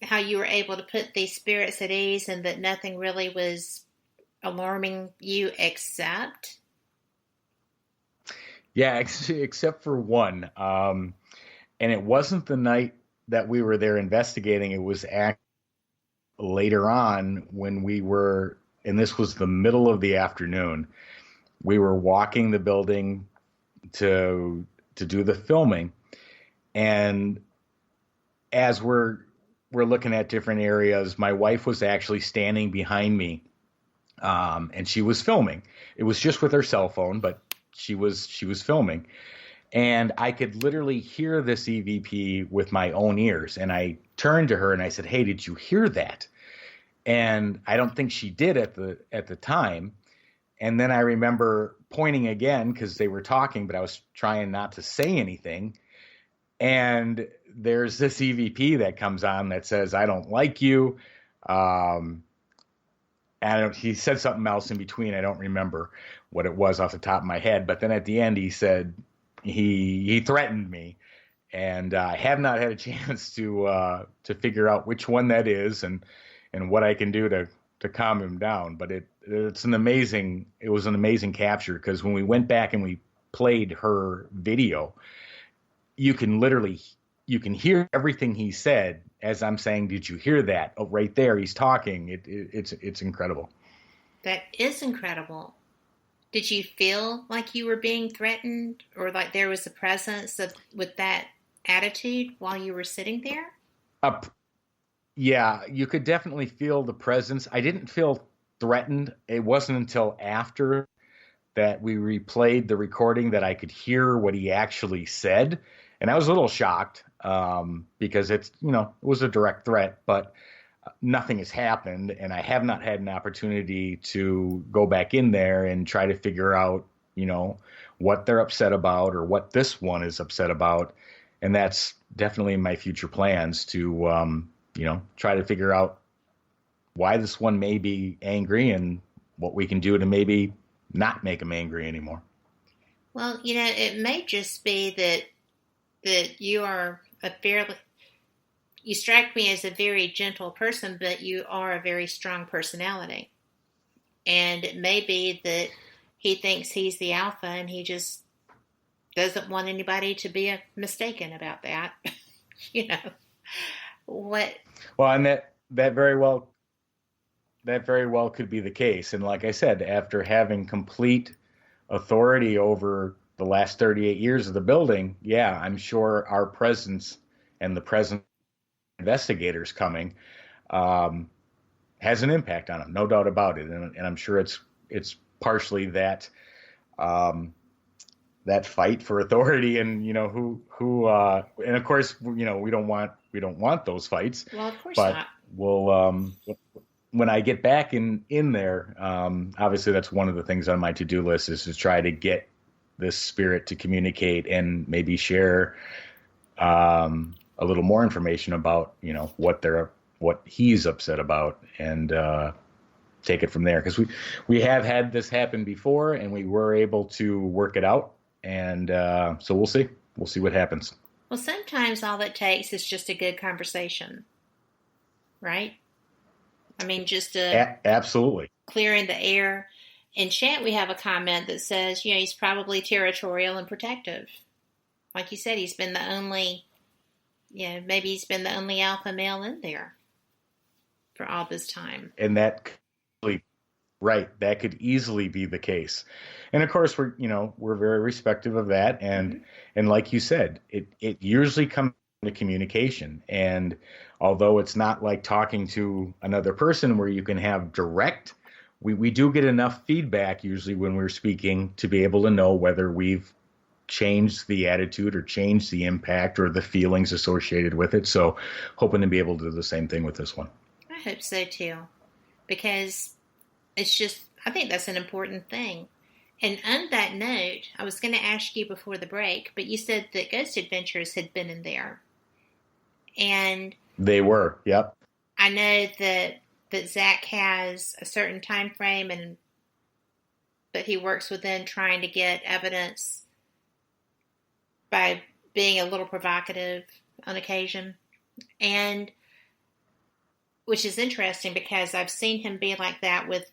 how you were able to put these spirits at ease and that nothing really was alarming you except... Yeah, except for one. And it wasn't the night that we were there investigating. It was later on when we were, and this was the middle of the afternoon, we were walking the building to do the filming. And as we're looking at different areas, my wife was actually standing behind me, and she was filming. It was just with her cell phone, but she was filming, and I could literally hear this EVP with my own ears. And I turned to her and I said, "Hey, did you hear that?" And I don't think she did at the time. And then I remember pointing again because they were talking, but I was trying not to say anything. And there's this EVP that comes on that says, "I don't like you." And he said something else in between. I don't remember what it was off the top of my head. But then at the end, he said he threatened me. And I have not had a chance to figure out which one that is and what I can do to calm him down. But it was an amazing capture, because when we went back and we played her video, you can hear everything he said as I'm saying, "Did you hear that?" Oh, right there, he's talking. It's incredible. That is incredible. Did you feel like you were being threatened, or like there was a presence with that attitude while you were sitting there? Yeah, you could definitely feel the presence. I didn't feel threatened. It wasn't until after that we replayed the recording that I could hear what he actually said. And I was a little shocked because it was a direct threat, but nothing has happened. And I have not had an opportunity to go back in there and try to figure out, what they're upset about or what this one is upset about. And that's definitely in my future plans to, try to figure out why this one may be angry and what we can do to maybe not make them angry anymore. Well, it may just be that you are you strike me as a very gentle person, but you are a very strong personality. And it may be that he thinks he's the alpha and he just doesn't want anybody to be mistaken about that. What? Well, and that very well could be the case. And like I said, after having complete authority over the last 38 years of the building, yeah, I'm sure our presence and the present investigators coming has an impact on them, no doubt about it. And I'm sure it's partially that that fight for authority, and who and of course we don't want those fights. Well, of course but not. We'll when I get back in there, obviously that's one of the things on my to-do list, is to try to get this spirit to communicate and maybe share a little more information about what he's upset about, and take it from there, because we have had this happen before and we were able to work it out, and so we'll see what happens. Well, sometimes all it takes is just a good conversation, right? I mean, just absolutely clearing the air. In chat, we have a comment that says, he's probably territorial and protective. Like you said, he's been the only, maybe he's been the only alpha male in there for all this time. And that could easily be the case. And of course, we're very respectful of that. And and like you said, it usually comes to communication. And although it's not like talking to another person where you can have direct we do get enough feedback usually when we're speaking to be able to know whether we've changed the attitude or changed the impact or the feelings associated with it. So hoping to be able to do the same thing with this one. I hope so too, because it's just, I think that's an important thing. And on that note, I was going to ask you before the break, but you said that Ghost Adventures had been in there. And they were, yep. I know that Zach has a certain time frame and that he works within trying to get evidence by being a little provocative on occasion. And which is interesting because I've seen him be like that with,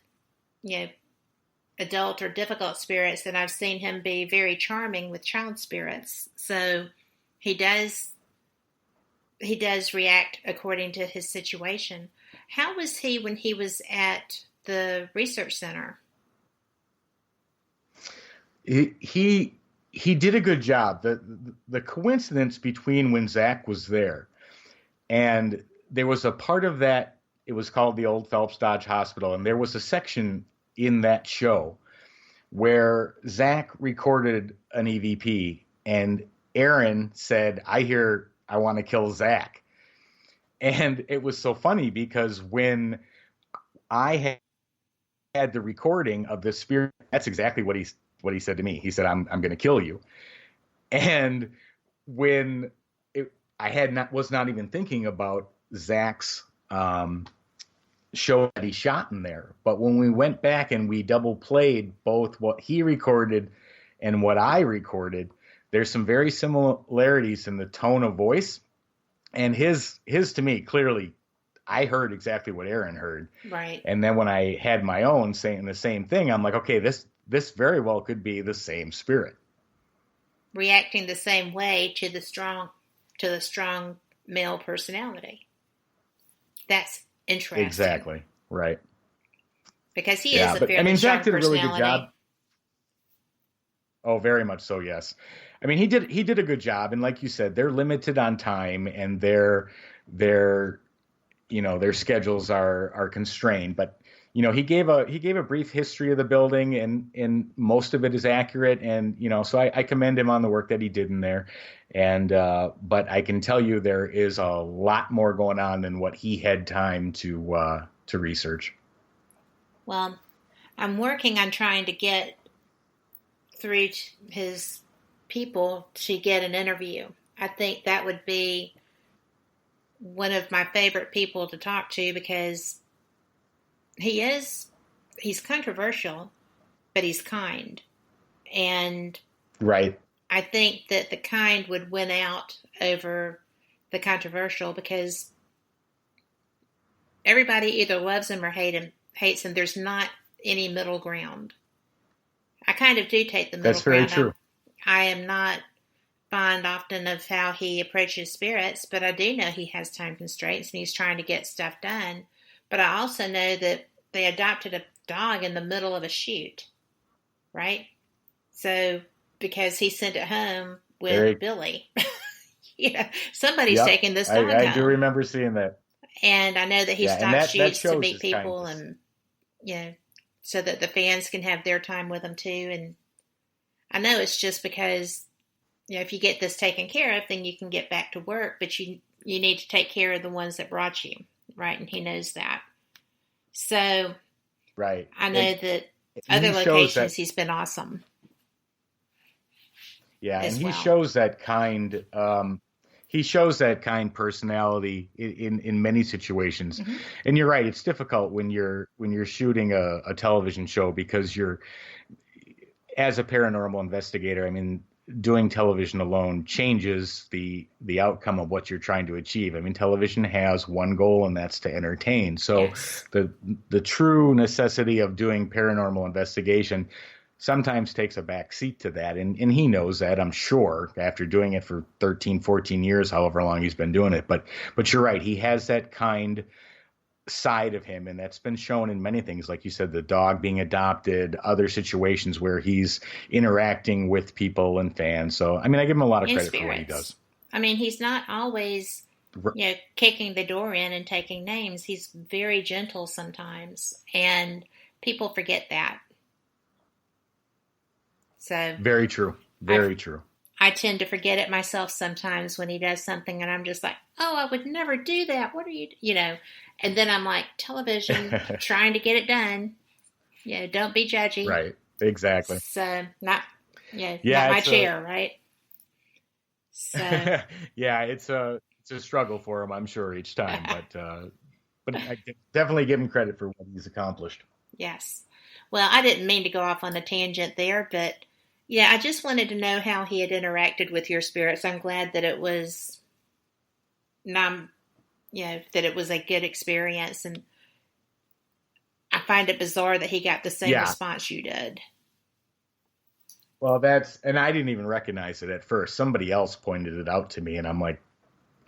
adult or difficult spirits, and I've seen him be very charming with child spirits. So he does react according to his situation. How was he when he was at the research center? He did a good job. The coincidence between when Zach was there and there was a part of that, it was called the Old Phelps Dodge Hospital, and there was a section in that show where Zach recorded an EVP and Aaron said, I want to kill Zach. And it was so funny because when I had the recording of the spirit, that's exactly what he said to me. He said, I'm going to kill you. And when was not even thinking about Zach's show that he shot in there. But when we went back and we double played both what he recorded and what I recorded, there's some very similarities in the tone of voice. And his to me, clearly, I heard exactly what Aaron heard. Right. And then when I had my own saying the same thing, I'm like, okay, this very well could be the same spirit. Reacting the same way to the strong male personality. That's interesting. Exactly. Right. Because he is a very strong Zach did a really personality. good job. Oh, very much so, yes. I mean, he did a good job, and like you said, they're limited on time, and their schedules are constrained. But he gave a brief history of the building, and most of it is accurate, and so I commend him on the work that he did in there. And but I can tell you there is a lot more going on than what he had time to research. Well, I'm working on trying to get through his people to get an interview. I think that would be one of my favorite people to talk to because he's controversial, but he's kind. And right. I think that the kind would win out over the controversial because everybody either loves him or hates him. There's not any middle ground. I kind of do take the middle ground. That's very true. I am not fond often of how he approaches spirits, but I do know he has time constraints and he's trying to get stuff done. But I also know that they adopted a dog in the middle of a shoot, right? So, because he sent it home with Billy. Somebody's taking this dog home. I do remember seeing that. And I know that he stops shoots to meet people and, so that the fans can have their time with him too. And I know it's just because, if you get this taken care of, then you can get back to work, but you need to take care of the ones that brought you, right? And he knows that. So, right. I know that other locations he's been awesome. Yeah, and he shows that kind. He shows that kind personality in many situations. Mm-hmm. And you're right; it's difficult when you're shooting a television show because you're, as a paranormal investigator. I mean, doing television alone changes the outcome of what you're trying to achieve. I mean, television has one goal, and that's to entertain. So yes. the true necessity of doing paranormal investigation sometimes takes a back seat to that. And he knows that, I'm sure, after doing it for 13, 14 years, however long he's been doing it. But you're right. He has that kind side of him, and that's been shown in many things. Like you said, the dog being adopted, other situations where he's interacting with people and fans. So, I mean, I give him a lot of credit for what he does. I mean, he's not always, kicking the door in and taking names. He's very gentle sometimes. And people forget that. So Very true. Very true. I tend to forget it myself sometimes when he does something, and I'm just like, oh, I would never do that. What are you, and then I'm like, television, trying to get it done. Don't be judgy. Right. Exactly. So not my chair, right? So yeah, it's a struggle for him, I'm sure, each time, but I definitely give him credit for what he's accomplished. Yes. Well, I didn't mean to go off on a tangent there, but I just wanted to know how he had interacted with your spirits. I'm glad that it was, that it was a good experience, and I find it bizarre that he got the same response you did. Well, and I didn't even recognize it at first. Somebody else pointed it out to me, and I'm like,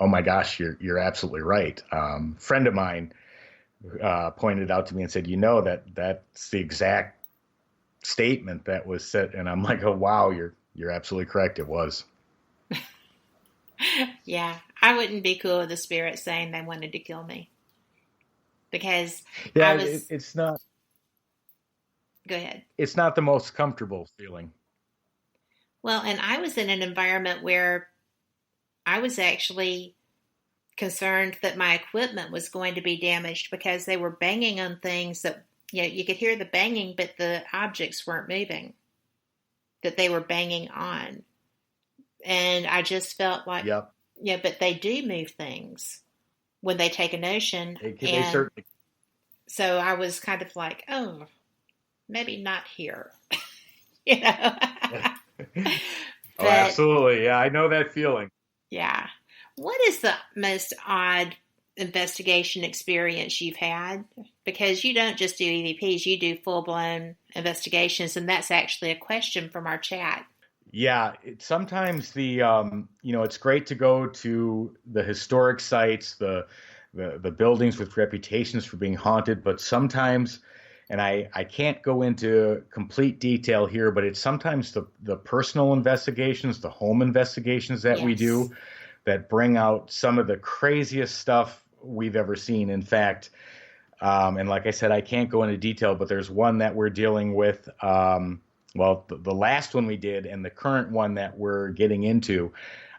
oh my gosh, you're absolutely right. Friend of mine pointed it out to me and said, that's the exact statement that was said. And I'm like, oh wow, you're absolutely correct. It was. Yeah, I wouldn't be cool with the spirit saying they wanted to kill me, because it's not. Go ahead. It's not the most comfortable feeling. Well, and I was in an environment where I was actually concerned that my equipment was going to be damaged because they were banging on things that, you could hear the banging, but the objects weren't moving that they were banging on. And I just felt like, but they do move things when they take a notion. They certainly. So I was kind of like, oh, maybe not here. Oh, absolutely. Yeah, I know that feeling. Yeah. What is the most odd investigation experience you've had? Because you don't just do EVPs, you do full-blown investigations, and that's actually a question from our chat. Yeah, sometimes it's great to go to the historic sites, the buildings with reputations for being haunted, but sometimes, and I can't go into complete detail here, but it's sometimes the personal investigations, the home investigations that we do that bring out some of the craziest stuff we've ever seen. In fact, and like I said, I can't go into detail, but there's one that we're dealing with, the last one we did and the current one that we're getting into,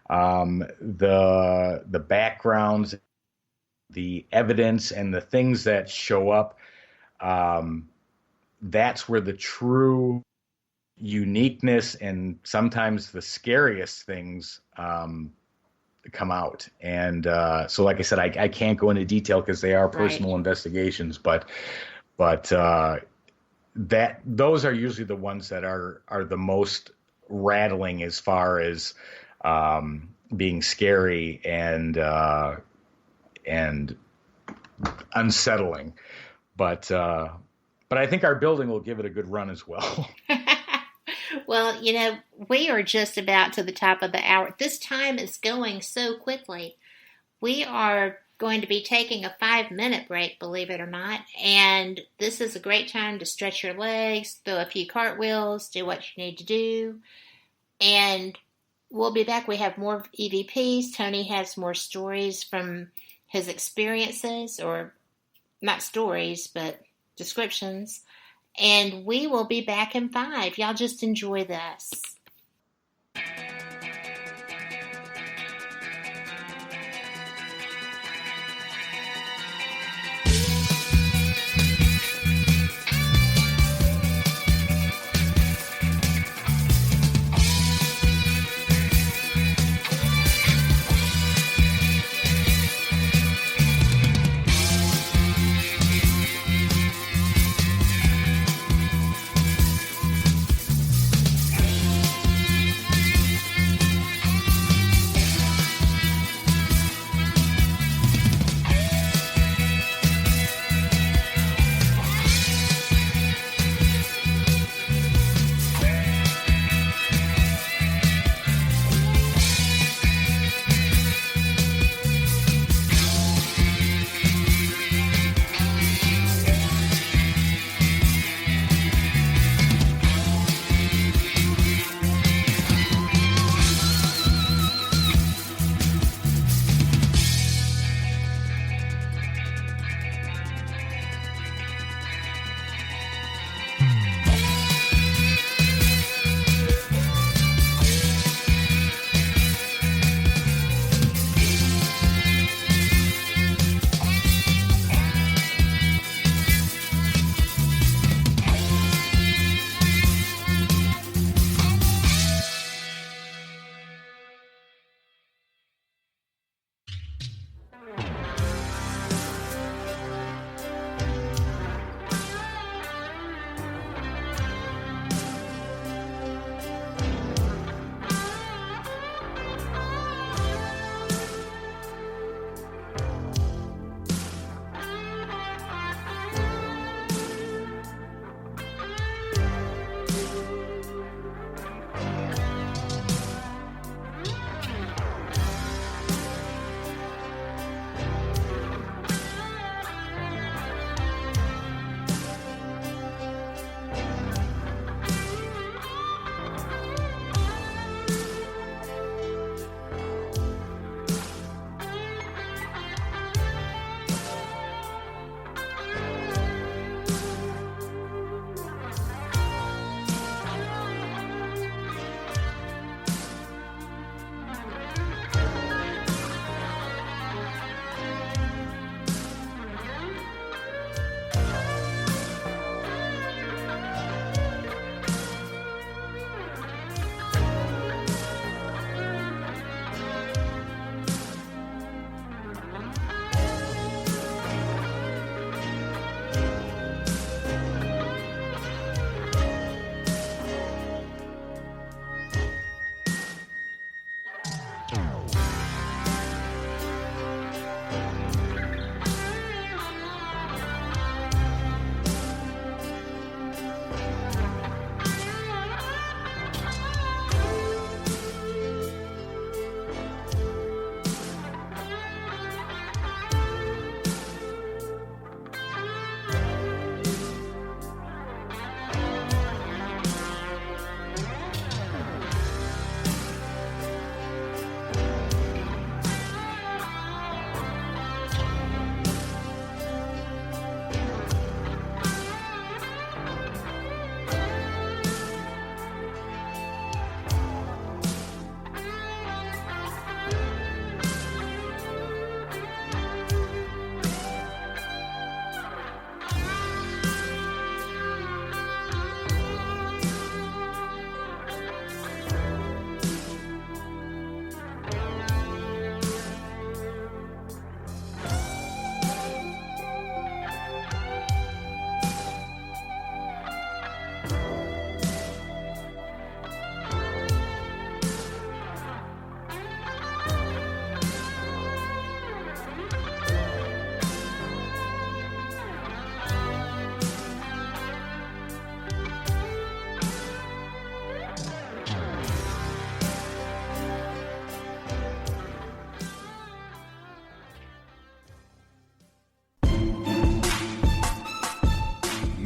the backgrounds, the evidence, and the things that show up, that's where the true uniqueness and sometimes the scariest things come out. And so like I said, I can't go into detail because they are personal investigations, but those are usually the ones that are the most rattling as far as being scary and unsettling. But I think our building will give it a good run as well. Well, we are just about to the top of the hour. This time is going so quickly. We are going to be taking a 5-minute break, believe it or not. And this is a great time to stretch your legs, throw a few cartwheels, do what you need to do. And we'll be back. We have more EVPs. Tony has more stories from his experiences, or not stories, but descriptions. And we will be back in 5. Y'all just enjoy this.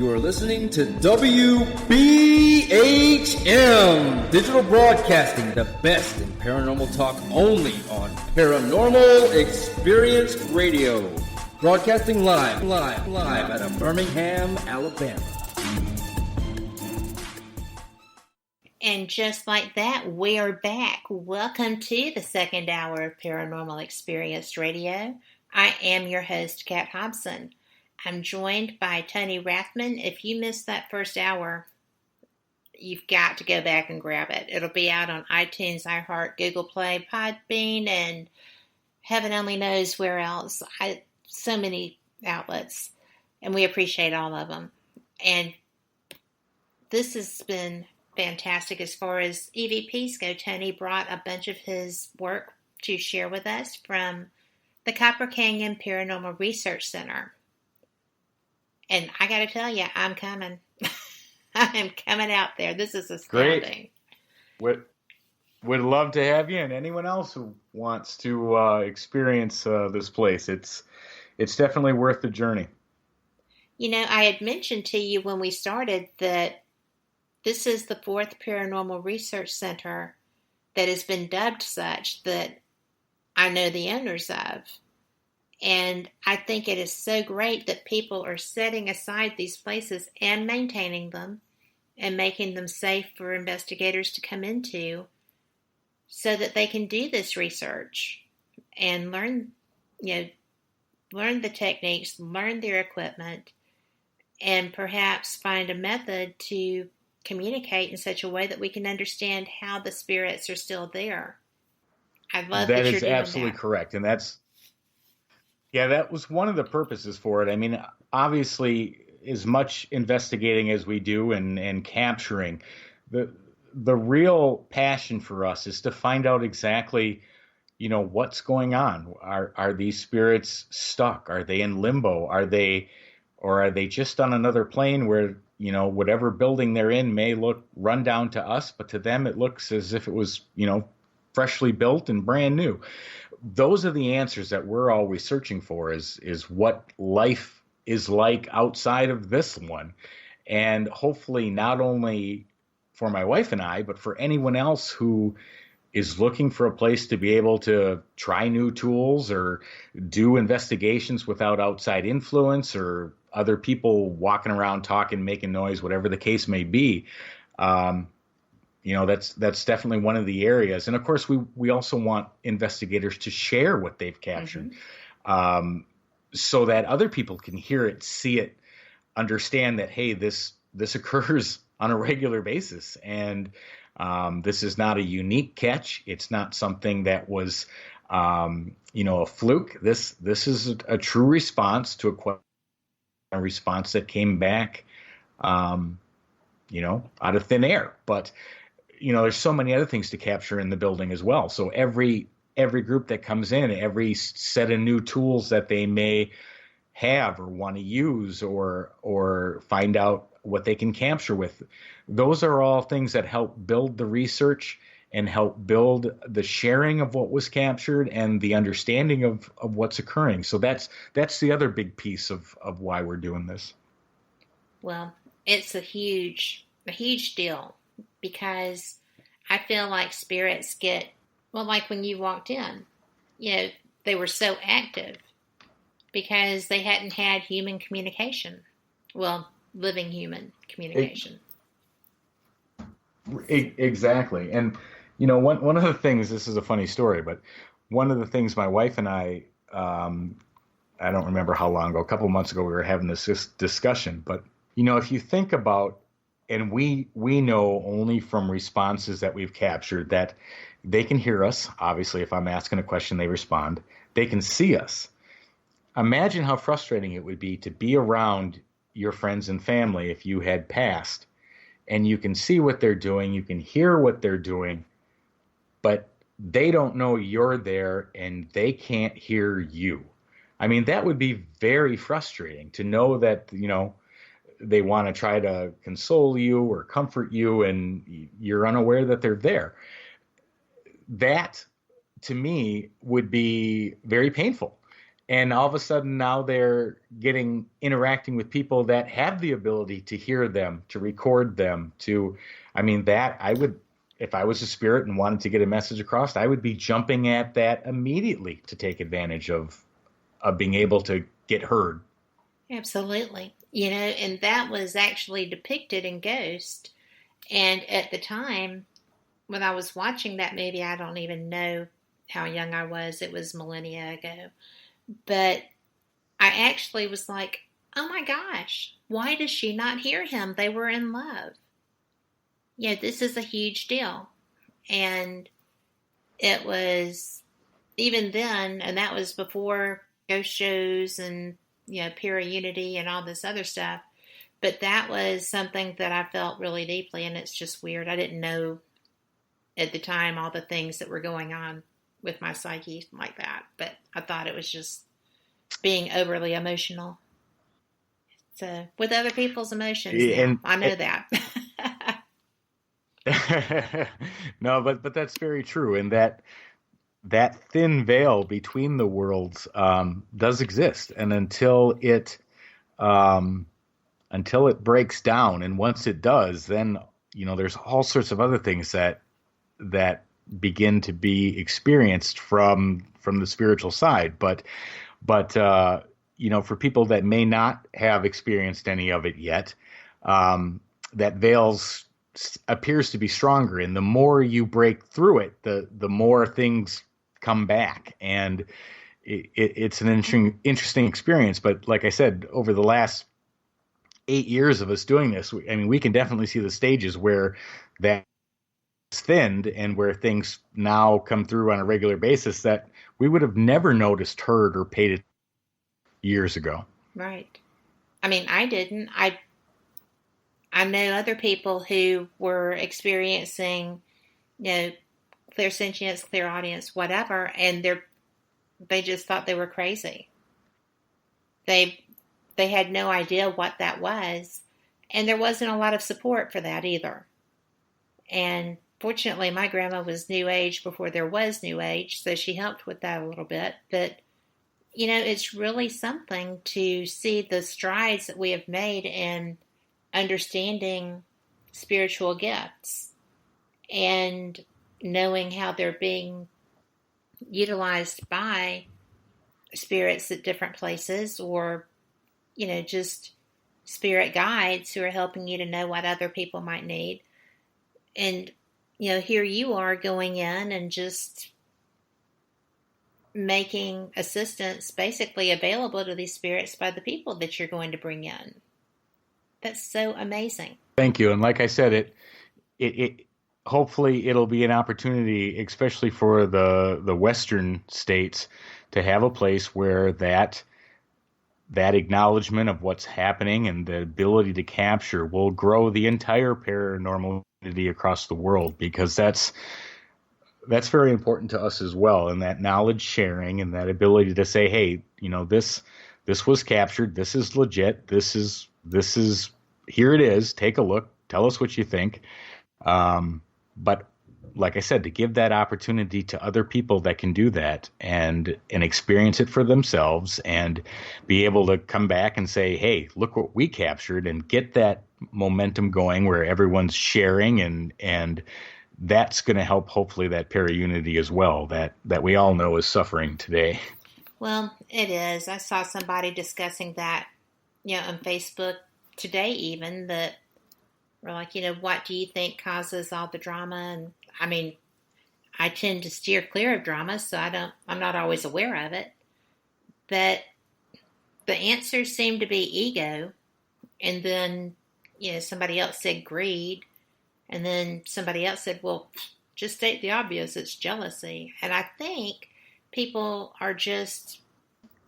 You are listening to WBHM Digital Broadcasting, the best in paranormal talk, only on Paranormal Experience Radio. Broadcasting live out of Birmingham, Alabama. And just like that, we're back. Welcome to the second hour of Paranormal Experience Radio. I am your host, Kat Hobson. I'm joined by Tony Rathman. If you missed that first hour, you've got to go back and grab it. It'll be out on iTunes, iHeart, Google Play, Podbean, and heaven only knows where else. So many outlets, and we appreciate all of them. And this has been fantastic as far as EVPs go. Tony brought a bunch of his work to share with us from the Copper Canyon Paranormal Research Center. And I got to tell you, I'm coming. I am coming out there. This is astounding. Great. Would love to have you, and anyone else who wants to experience this place. It's definitely worth the journey. You know, I had mentioned to you when we started that this is the fourth Paranormal Research Center that has been dubbed such that I know the owners of. And I think it is so great that people are setting aside these places and maintaining them and making them safe for investigators to come into so that they can do this research and learn the techniques, learn their equipment, and perhaps find a method to communicate in such a way that we can understand how the spirits are still there. I love that you're doing that. That is absolutely correct. And that was one of the purposes for it. I mean, obviously, as much investigating as we do and capturing, the real passion for us is to find out exactly, what's going on. Are these spirits stuck? Are they in limbo? Are they just on another plane where, whatever building they're in may look run down to us, but to them it looks as if it was, freshly built and brand new. Those are the answers that we're always searching for is what life is like outside of this one. And hopefully not only for my wife and I, but for anyone else who is looking for a place to be able to try new tools or do investigations without outside influence or other people walking around talking, making noise, whatever the case may be. That's definitely one of the areas. And of course, we also want investigators to share what they've captured, so that other people can hear it, see it, understand that, hey, this occurs on a regular basis. And this is not a unique catch. It's not something that was, a fluke. This is a true response to a response that came back, out of thin air. But there's so many other things to capture in the building as well. So every group that comes in, every set of new tools that they may have or want to use or find out what they can capture with, those are all things that help build the research and help build the sharing of what was captured and the understanding of what's occurring. So that's the other big piece of why we're doing this. Well, it's a huge deal, because I feel like spirits get, like when you walked in, they were so active because they hadn't had human communication. Well, living human communication. Exactly. And, one of the things, this is a funny story, but one of the things my wife and I don't remember how long ago, a couple of months ago, we were having this discussion, but, if you think about, and we know only from responses that we've captured that they can hear us. Obviously, if I'm asking a question, they respond. They can see us. Imagine how frustrating it would be to be around your friends and family if you had passed, and you can see what they're doing, you can hear what they're doing, but they don't know you're there and they can't hear you. I mean, that would be very frustrating to know that, they want to try to console you or comfort you and you're unaware that they're there. That, to me, would be very painful. And all of a sudden now they're interacting with people that have the ability to hear them, to record them, if I was a spirit and wanted to get a message across, I would be jumping at that immediately to take advantage of being able to get heard. Absolutely. And that was actually depicted in Ghost. And at the time, when I was watching that movie, I don't even know how young I was. It was millennia ago. But I actually was like, oh my gosh, why does she not hear him? They were in love. This is a huge deal. And it was, even then, and that was before ghost shows and, Para-Unity and all this other stuff. But that was something that I felt really deeply, and it's just weird. I didn't know at the time all the things that were going on with my psyche like that. But I thought it was just being overly emotional. So, with other people's emotions, I know that. No, but that's very true, and that thin veil between the worlds does exist, and until it breaks down, and once it does, then there's all sorts of other things that begin to be experienced from the spiritual side, but for people that may not have experienced any of it yet, that veil appears to be stronger, and the more you break through it, the more things come back, and it's an interesting experience. But like I said, over the last 8 years of us doing this, we can definitely see the stages where that's thinned and where things now come through on a regular basis that we would have never noticed, heard, or paid attention years ago. Right. I didn't. I know other people who were experiencing, clairsentience, clairaudience, whatever, and they just thought they were crazy. They had no idea what that was, and there wasn't a lot of support for that either. And fortunately, my grandma was New Age before there was New Age, so she helped with that a little bit. But, it's really something to see the strides that we have made in understanding spiritual gifts and knowing how they're being utilized by spirits at different places, or just spirit guides who are helping you to know what other people might need. And here you are going in and just making assistance basically available to these spirits by the people that you're going to bring in. That's so amazing. Thank you. And like I said, it hopefully it'll be an opportunity, especially for the Western states, to have a place where that acknowledgement of what's happening and the ability to capture will grow the entire paranormal community across the world, because that's very important to us as well. And that knowledge sharing and that ability to say, hey, this was captured, this is legit, this is here it is, take a look, tell us what you think. But like I said, to give that opportunity to other people that can do that and experience it for themselves, and be able to come back and say, hey, look what we captured, and get that momentum going where everyone's sharing, and that's going to help hopefully that para-unity as well that we all know is suffering today. Well, it is. I saw somebody discussing that, on Facebook today even, that we're like, what do you think causes all the drama? And I tend to steer clear of drama, so I'm not always aware of it. But the answers seem to be ego. And then, somebody else said greed. And then somebody else said, well, just state the obvious, it's jealousy. And I think people are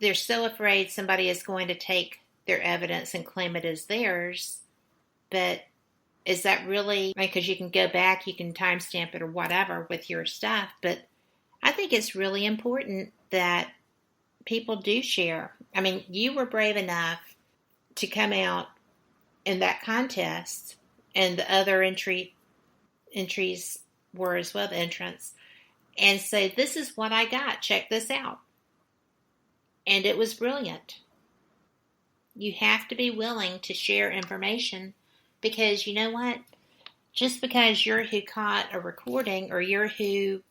they're so afraid somebody is going to take their evidence and claim it as theirs. But is that really, because you can go back, you can timestamp it or whatever with your stuff. But I think it's really important that people do share. You were brave enough to come out in that contest, and the other entries were as well, the entrants, and say, this is what I got, check this out. and it was brilliant. You have to be willing to share information, because you know what? Just because you're who caught a recording or you're who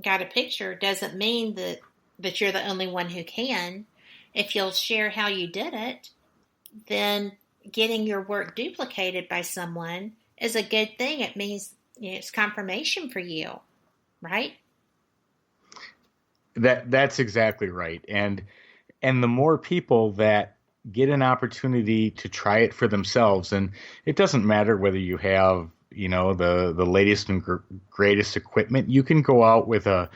got a picture doesn't mean that you're the only one who can. If you'll share how you did it, then getting your work duplicated by someone is a good thing. It means it's confirmation for you, right? That's exactly right. And the more people that get an opportunity to try it for themselves, and it doesn't matter whether you have, the latest and greatest equipment. You can go out with a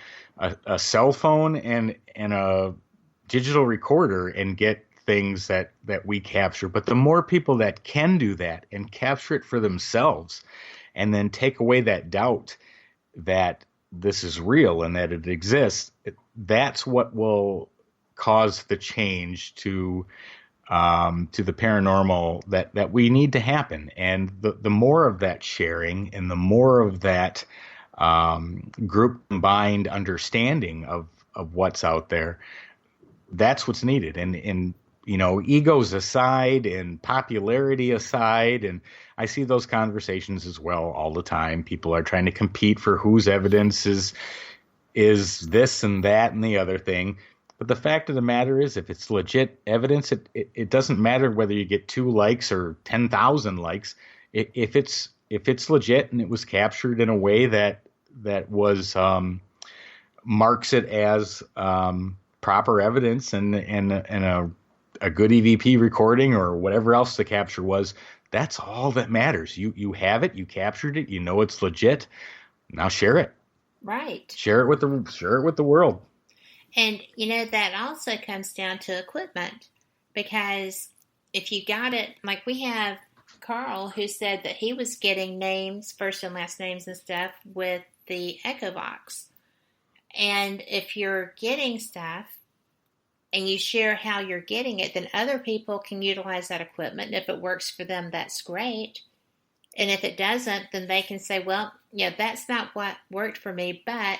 cell phone and a digital recorder and get things that we capture. But the more people that can do that and capture it for themselves, and then take away that doubt that this is real and that it exists, that's what will cause the change to the paranormal that we need to happen. And the more of that sharing and the more of that group combined understanding of what's out there, that's what's needed. And egos aside and popularity aside, and I see those conversations as well all the time. People are trying to compete for whose evidence is this and that and the other thing. But the fact of the matter is, if it's legit evidence, it doesn't matter whether you get 2 likes or 10,000 likes. If it's legit and it was captured in a way that was marks it as proper evidence and a good EVP recording or whatever else the capture was, that's all that matters. You have it, you captured it, it's legit. Now share it. Right. Share it with the world. And, that also comes down to equipment, because if you got it, like we have Carl who said that he was getting names, first and last names and stuff with the EchoVox. And if you're getting stuff and you share how you're getting it, then other people can utilize that equipment. And if it works for them, that's great. And if it doesn't, then they can say, well, that's not what worked for me, but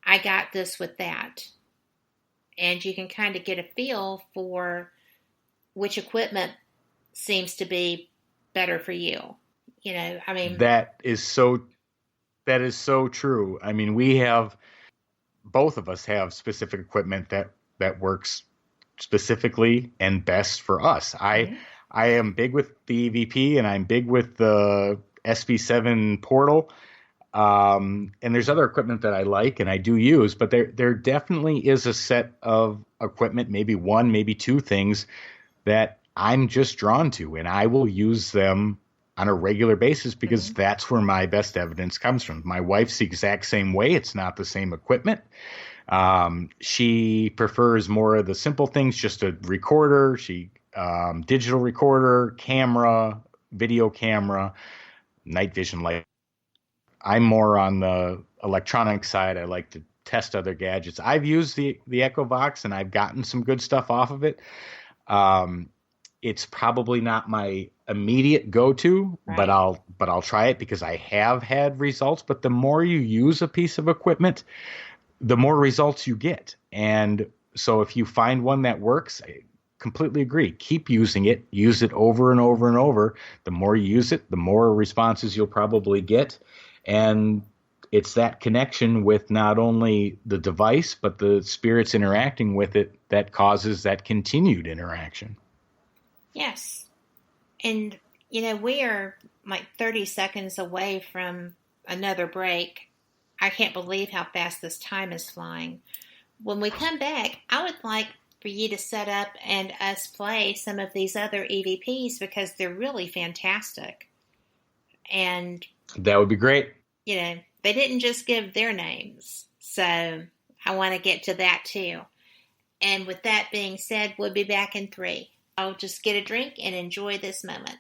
I got this with that. And you can kind of get a feel for which equipment seems to be better for you. That is so true. I mean, both of us have specific equipment that works specifically and best for us. Mm-hmm. I am big with the EVP, and I'm big with the SB7 portal. And there's other equipment that I like and I do use, but there definitely is a set of equipment, maybe 1, maybe 2 things that I'm just drawn to, and I will use them on a regular basis because that's where my best evidence comes from. My wife's the exact same way. It's not the same equipment. She prefers more of the simple things, just a recorder. Digital recorder, camera, video camera, night vision light. I'm more on the electronic side. I like to test other gadgets. I've used the EchoVox and I've gotten some good stuff off of it. It's probably not my immediate go-to, right, but I'll try it because I have had results. But the more you use a piece of equipment, the more results you get. And so if you find one that works, I completely agree. Keep using it. Use it over and over and over. The more you use it, the more responses you'll probably get. And it's that connection with not only the device, but the spirits interacting with it that causes that continued interaction. Yes. And, we are like 30 seconds away from another break. I can't believe how fast this time is flying. When we come back, I would like for you to set up and us play some of these other EVPs because they're really fantastic. And that would be great. They didn't just give their names. So I want to get to that too. And with that being said, we'll be back in 3. I'll just get a drink and enjoy this moment.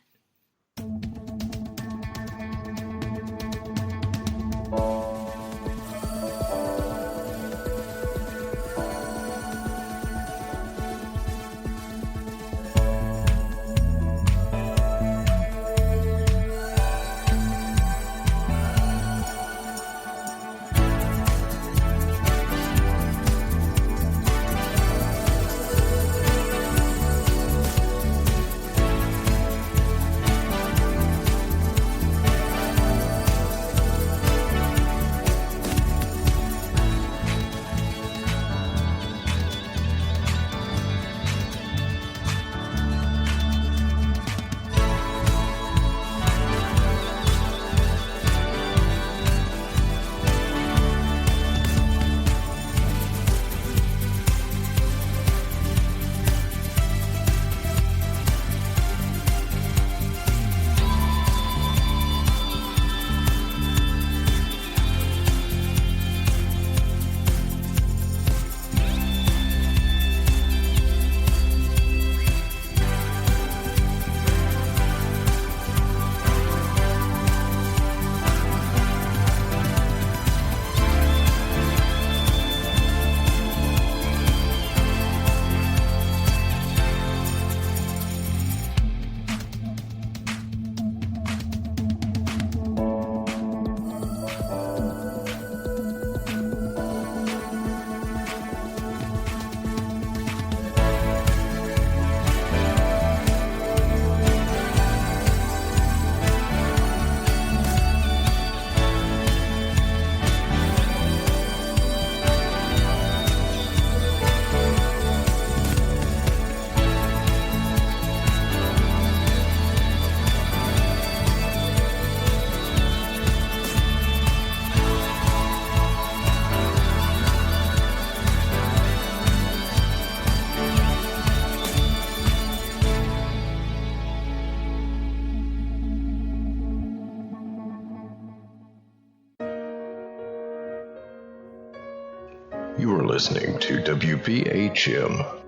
You are listening to WBHM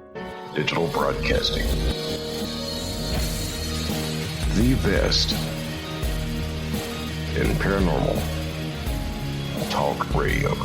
Digital Broadcasting. The best in paranormal talk radio.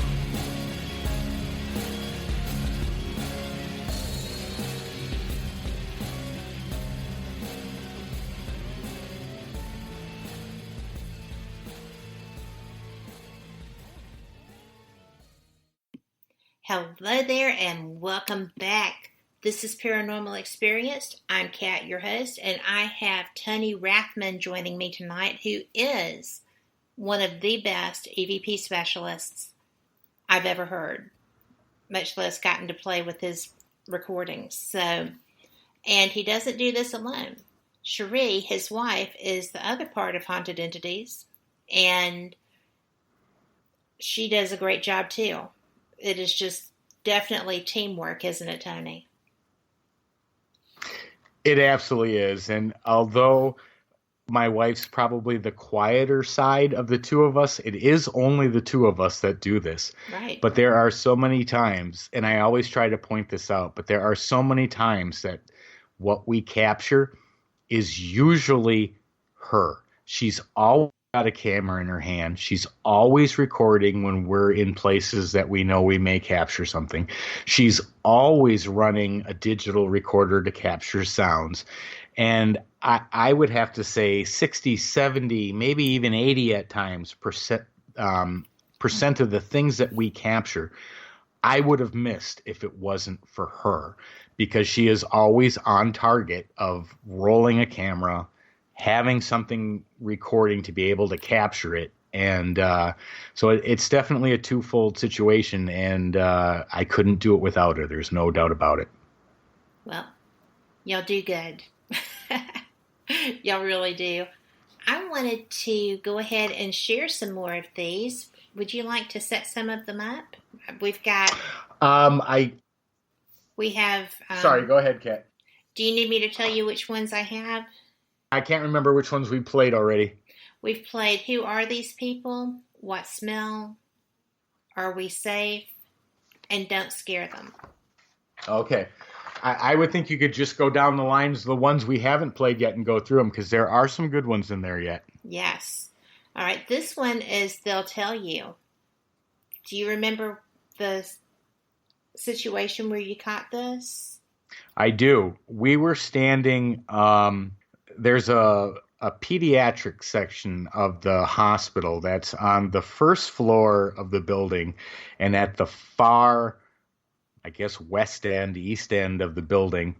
Hello there and welcome back. This is Paranormal Experienced. I'm Kat, your host, and I have Tony Rathman joining me tonight, who is one of the best EVP specialists I've ever heard, much less gotten to play with his recordings. And he doesn't do this alone. Cherie, his wife, is the other part of Haunted Entities, and she does a great job too. It is just definitely teamwork, isn't it, Tony? It absolutely is. And although my wife's probably the quieter side of the two of us, it is only the two of us that do this. Right. But there are so many times, and I always try to point this out, but there are so many times that what we capture is usually her. She's always got a camera in her hand. She's always recording when we're in places that we know we may capture something. She's always running a digital recorder to capture sounds. And I would have to say 60, 70, maybe even 80 at times percent of the things that we capture, I would have missed if it wasn't for her, because she is always on target of rolling a camera, having something recording to be able to capture it. And so it's definitely a twofold situation, and I couldn't do it without her. There's no doubt about it. Well, y'all do good. Y'all really do. I wanted to go ahead and share some more of these. Would you like to set some of them up? We've got... We have... Sorry, go ahead, Kat. Do you need me to tell you which ones I have? I can't remember which ones we played already. We've played Who Are These People? What Smell? Are We Safe? And Don't Scare Them. Okay. I would think you could just go down the lines, the ones we haven't played yet, and go through them, because there are some good ones in there yet. Yes. All right. This one is They'll Tell You. Do you remember the situation where you caught this? I do. We were standing... there's a pediatric section of the hospital that's on the first floor of the building, and at the far, I guess, west end, east end of the building.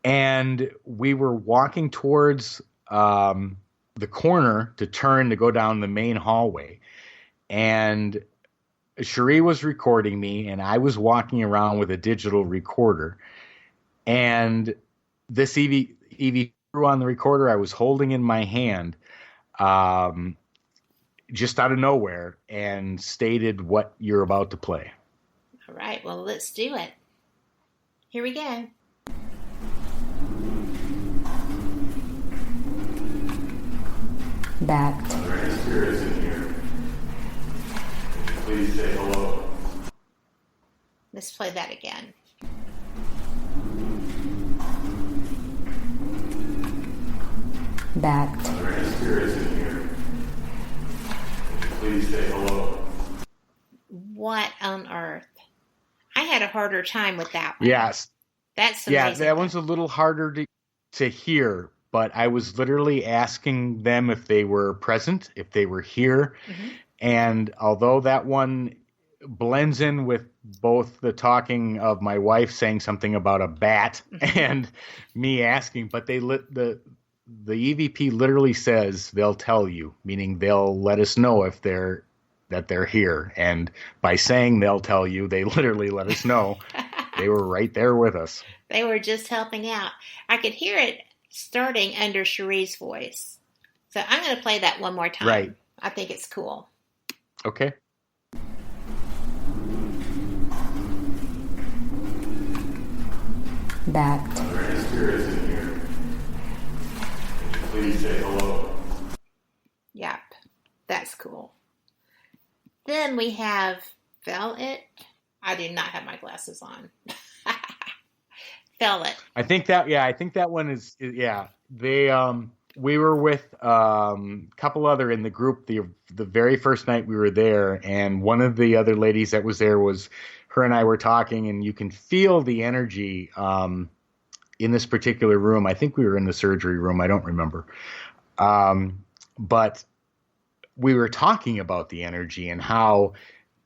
And we were walking towards the corner to turn to go down the main hallway. And Cherie was recording me, and I was walking around with a digital recorder. And this EV on the recorder I was holding in my hand just out of nowhere and stated what you're about to play. All right, well, let's do it. Here we go. That. Are there any spirits in here? Please say hello. Let's play that again. That. Are there any spirits in here? Please say hello. What on earth? I had a harder time with that one. Yes. That's amazing. Yeah, that one's a little harder to hear, but I was literally asking them if they were present, if they were here. Mm-hmm. And although that one blends in with both the talking of my wife saying something about a bat and me asking, but they the EVP literally says they'll tell you, meaning they'll let us know if they're here. And by saying they'll tell you, they literally let us know. They were right there with us. They were just helping out. I could hear it starting under Cherie's voice. So I'm going to play that one more time. Right. I think it's cool. Okay. That. Are there any spirits in here? Please say hello. Yep. That's cool. Then we have Felt it? I do not have my glasses on. Felt it. I think that one is they we were with a couple other in the group the very first night we were there, and one of the other ladies that was there was her and I were talking, and you can feel the energy in this particular room. I think we were in the surgery room, I don't remember. But we were talking about the energy and how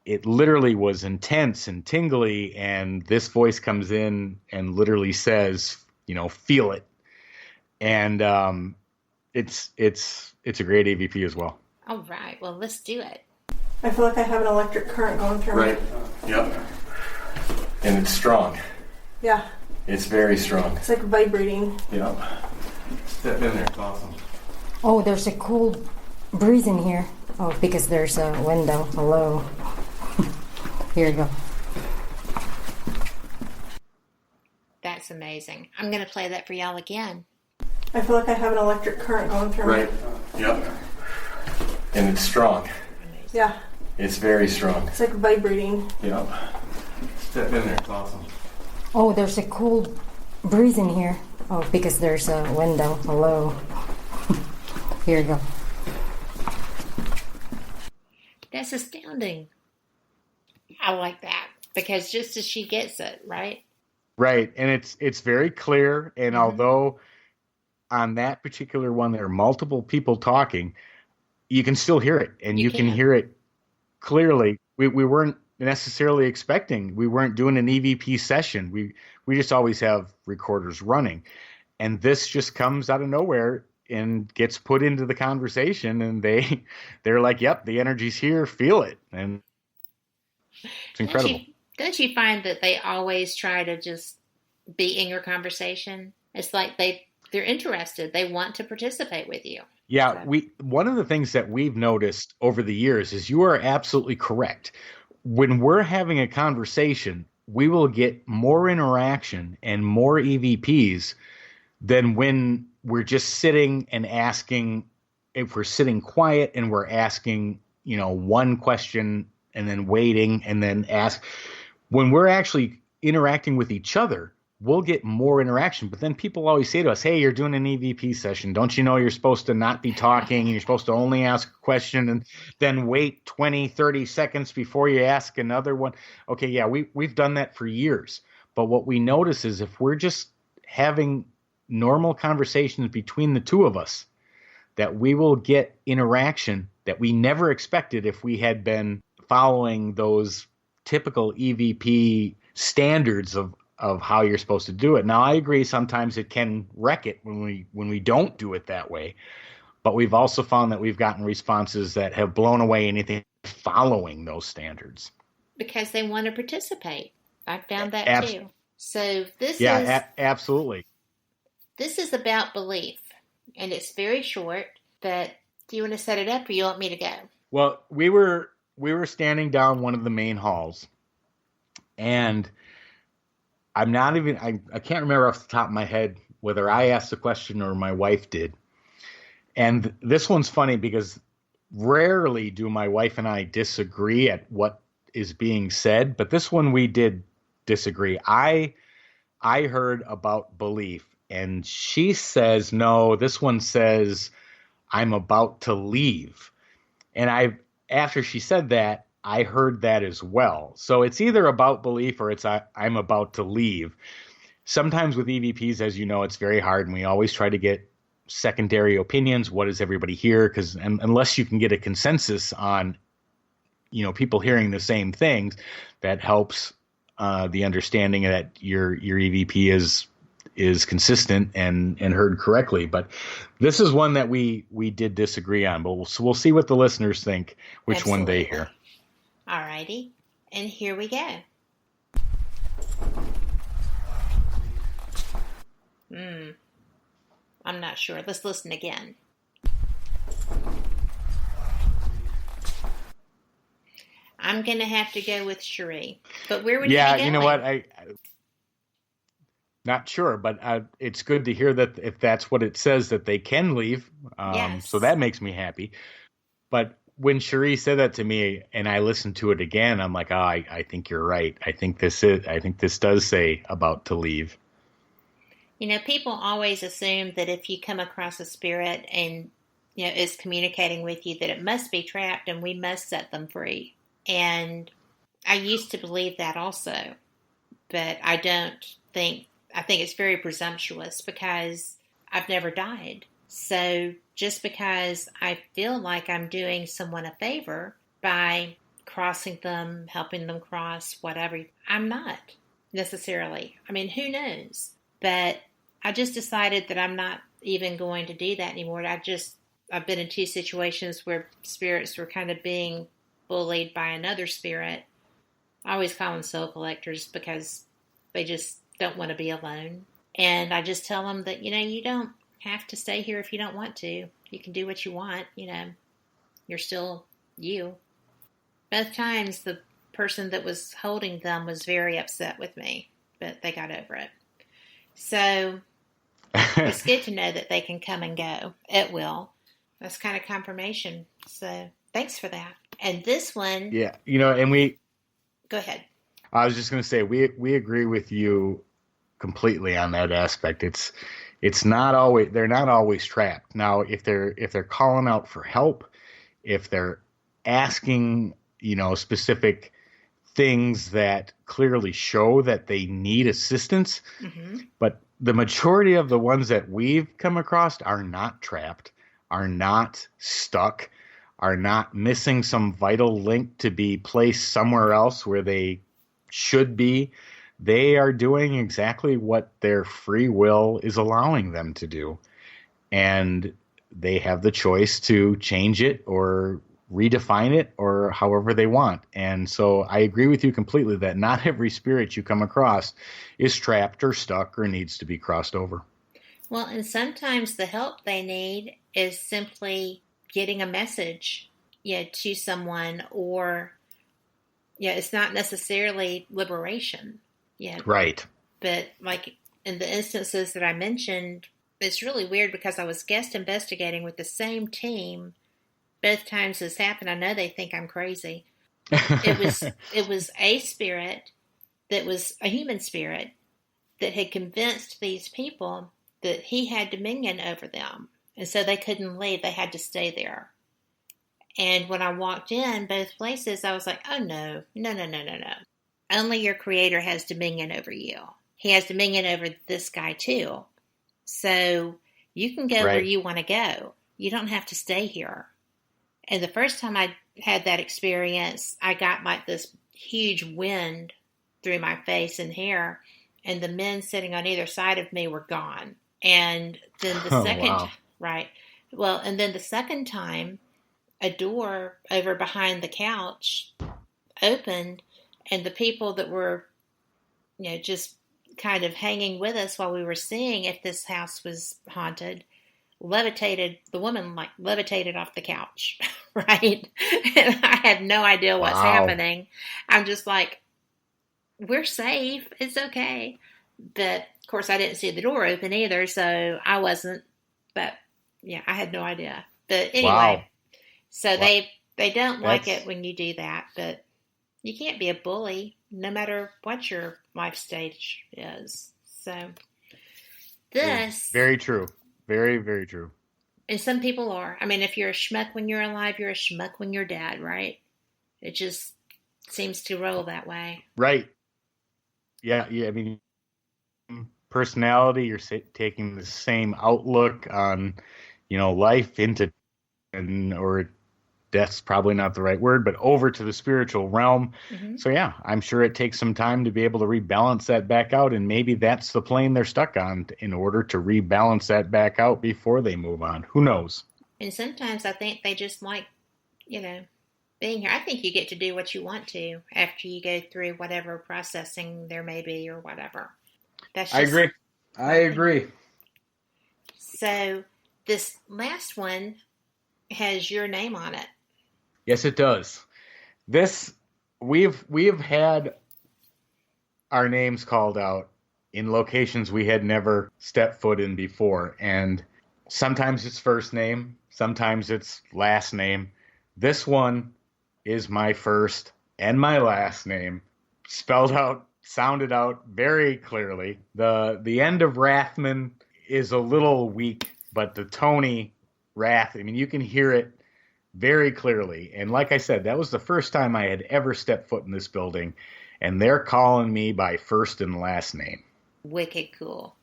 it literally was intense and tingly, and this voice comes in and literally says, feel it. And it's a great EVP as well. All right, well, let's do it. I feel like I have an electric current going through me. Right. Yep. And it's strong. Yeah. It's very strong. It's like vibrating. Yep. Step in there. It's awesome. Oh, there's a cool breeze in here. Oh, because there's a window. Hello. Here you go. That's amazing. I'm going to play that for y'all again. I feel like I have an electric current going through Right. me. Yep. And it's strong. Yeah. It's very strong. It's like vibrating. Yep. Step in there. It's awesome. Oh, there's a cool breeze in here. Oh, because there's a window. Hello. Here you go. That's astounding. I like that because just as she gets it, right? Right, and it's very clear, and although on that particular one there are multiple people talking, you can still hear it, and you can hear it clearly. We weren't necessarily expecting. We weren't doing an EVP session. We just always have recorders running, and this just comes out of nowhere and gets put into the conversation, and they're like, "Yep, the energy's here. Feel it," and it's incredible. Don't you find that they always try to just be in your conversation? It's like they're interested. They want to participate with you. Yeah, one of the things that we've noticed over the years is you are absolutely correct. When we're having a conversation, we will get more interaction and more EVPs than when we're just sitting and asking. If we're sitting quiet and we're asking, one question and then waiting and then ask. When we're actually interacting with each other, we'll get more interaction. But then people always say to us, hey, you're doing an EVP session. Don't you know you're supposed to not be talking and you're supposed to only ask a question and then wait 20, 30 seconds before you ask another one? Okay, yeah, we've done that for years. But what we notice is if we're just having normal conversations between the two of us, that we will get interaction that we never expected if we had been following those typical EVP standards of how you're supposed to do it. Now, I agree sometimes it can wreck it when we don't do it that way, but we've also found that we've gotten responses that have blown away anything following those standards. Because they want to participate. I found that too. So absolutely. This is about belief, and it's very short, but do you want to set it up or you want me to go? Well, we were standing down one of the main halls, and I can't remember off the top of my head whether I asked the question or my wife did. And this one's funny because rarely do my wife and I disagree at what is being said, but this one we did disagree. I heard about belief, and she says, no, this one says, I'm about to leave. And after she said that, I heard that as well. So it's either about belief or it's I'm about to leave. Sometimes with EVPs, as you know, it's very hard, and we always try to get secondary opinions. What does everybody hear? Because unless you can get a consensus on, people hearing the same things, that helps the understanding that your EVP is consistent and heard correctly. But this is one that we did disagree on, but we'll see what the listeners think, which one they hear. All righty, and here we go. I'm not sure. Let's listen again. I'm going to have to go with Cherie. But where would you be going? Yeah, you know what? I not sure, but it's good to hear that if that's what it says, that they can leave. Yes. So that makes me happy. But when Cherie said that to me and I listened to it again, I'm like, I think you're right. I think this does say about to leave. People always assume that if you come across a spirit and, is communicating with you, that it must be trapped and we must set them free. And I used to believe that also, but I think it's very presumptuous because I've never died. So just because I feel like I'm doing someone a favor by crossing them, helping them cross, whatever, I'm not necessarily. I mean, who knows? But I just decided that I'm not even going to do that anymore. I've been in 2 situations where spirits were kind of being bullied by another spirit. I always call them soul collectors because they just don't want to be alone. And I just tell them that, you don't have to stay here if you don't want to. You can do what you want, You're still you. Both times the person that was holding them was very upset with me, but they got over it. So it's good to know that they can come and go at will. That's kind of confirmation. So thanks for that. And this one. Yeah. And we. Go ahead. I was just going to say, we agree with you completely on that aspect. It's not always, they're not always trapped. Now, if they're calling out for help, if they're asking, specific things that clearly show that they need assistance, but the majority of the ones that we've come across are not trapped, are not stuck, are not missing some vital link to be placed somewhere else where they should be. They are doing exactly what their free will is allowing them to do. And they have the choice to change it or redefine it or however they want. And so I agree with you completely that not every spirit you come across is trapped or stuck or needs to be crossed over. Well, and sometimes the help they need is simply getting a message, to someone, or, it's not necessarily liberation. Right. But like in the instances that I mentioned, it's really weird because I was guest investigating with the same team both times this happened. I know they think I'm crazy. It was a spirit that was a human spirit that had convinced these people that he had dominion over them. And so they couldn't leave. They had to stay there. And when I walked in both places, I was like, oh, no. Only your creator has dominion over you. He has dominion over this guy too. So you can go where you want to go. You don't have to stay here. And the first time I had that experience, I got like this huge wind through my face and hair, and the men sitting on either side of me were gone. And then the and then the second time, a door over behind the couch opened, and the people that were, just kind of hanging with us while we were seeing if this house was haunted, levitated off the couch, right? And I had no idea what's happening. I'm just like, we're safe. It's okay. But, of course, I didn't see the door open either, so I wasn't. But, I had no idea. But anyway, so they don't like it when you do that, but you can't be a bully no matter what your life stage is. So this... Very true. Very, very true. And some people are. I mean, if you're a schmuck when you're alive, you're a schmuck when you're dead, right? It just seems to roll that way. Right. Yeah. I mean, personality, you're taking the same outlook on, life into, or death's probably not the right word, but over to the spiritual realm. Mm-hmm. So yeah, I'm sure it takes some time to be able to rebalance that back out. And maybe that's the plane they're stuck on in order to rebalance that back out before they move on. Who knows? And sometimes I think they just like, being here. I think you get to do what you want to after you go through whatever processing there may be or whatever. I agree. So this last one has your name on it. Yes, it does. This we've had our names called out in locations we had never stepped foot in before, and sometimes it's first name, sometimes it's last name, This one is my first and my last name, spelled out, sounded out very clearly. The end of Rathman is a little weak, but the Tony Rath, I mean, you can hear it very clearly. And like I said, that was the first time I had ever stepped foot in this building, and they're calling me by first and last name. Wicked cool.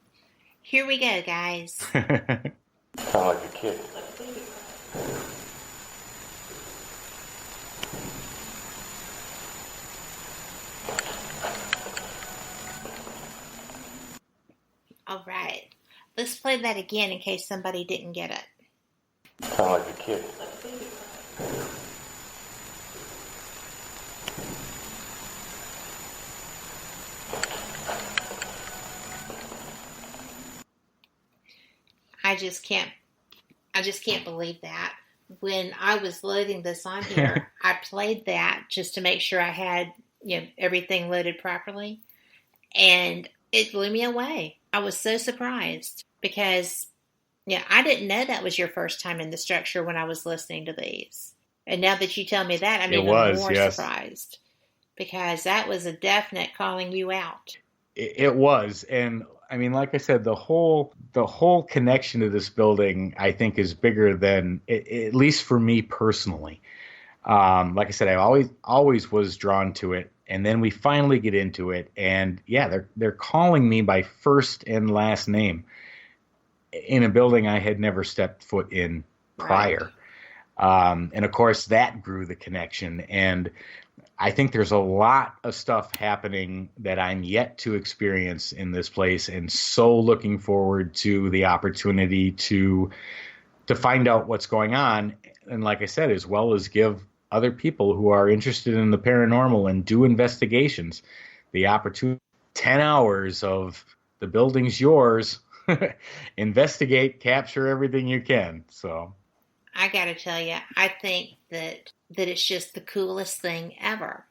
Here we go, guys. Kind of like a kid. All right. Let's play that again in case somebody didn't get it. Kind of like a kid. I just can't believe that. When I was loading this on here, I played that just to make sure I had, everything loaded properly. And it blew me away. I was so surprised because, I didn't know that was your first time in the structure when I was listening to these. And now that you tell me that, I'm even more surprised because that was a definite calling you out. It was. And I mean, like I said, the whole connection to this building, I think, is bigger than, at least for me personally. Like I said, I always was drawn to it. And then we finally get into it, and they're calling me by first and last name in a building I had never stepped foot in prior. Right. And of course, that grew the connection. And I think there's a lot of stuff happening that I'm yet to experience in this place, and so looking forward to the opportunity to find out what's going on. And like I said, as well as give other people who are interested in the paranormal and do investigations the opportunity. 10 hours of the building's yours. Investigate, capture everything you can. So I gotta tell you, I think that it's just the coolest thing ever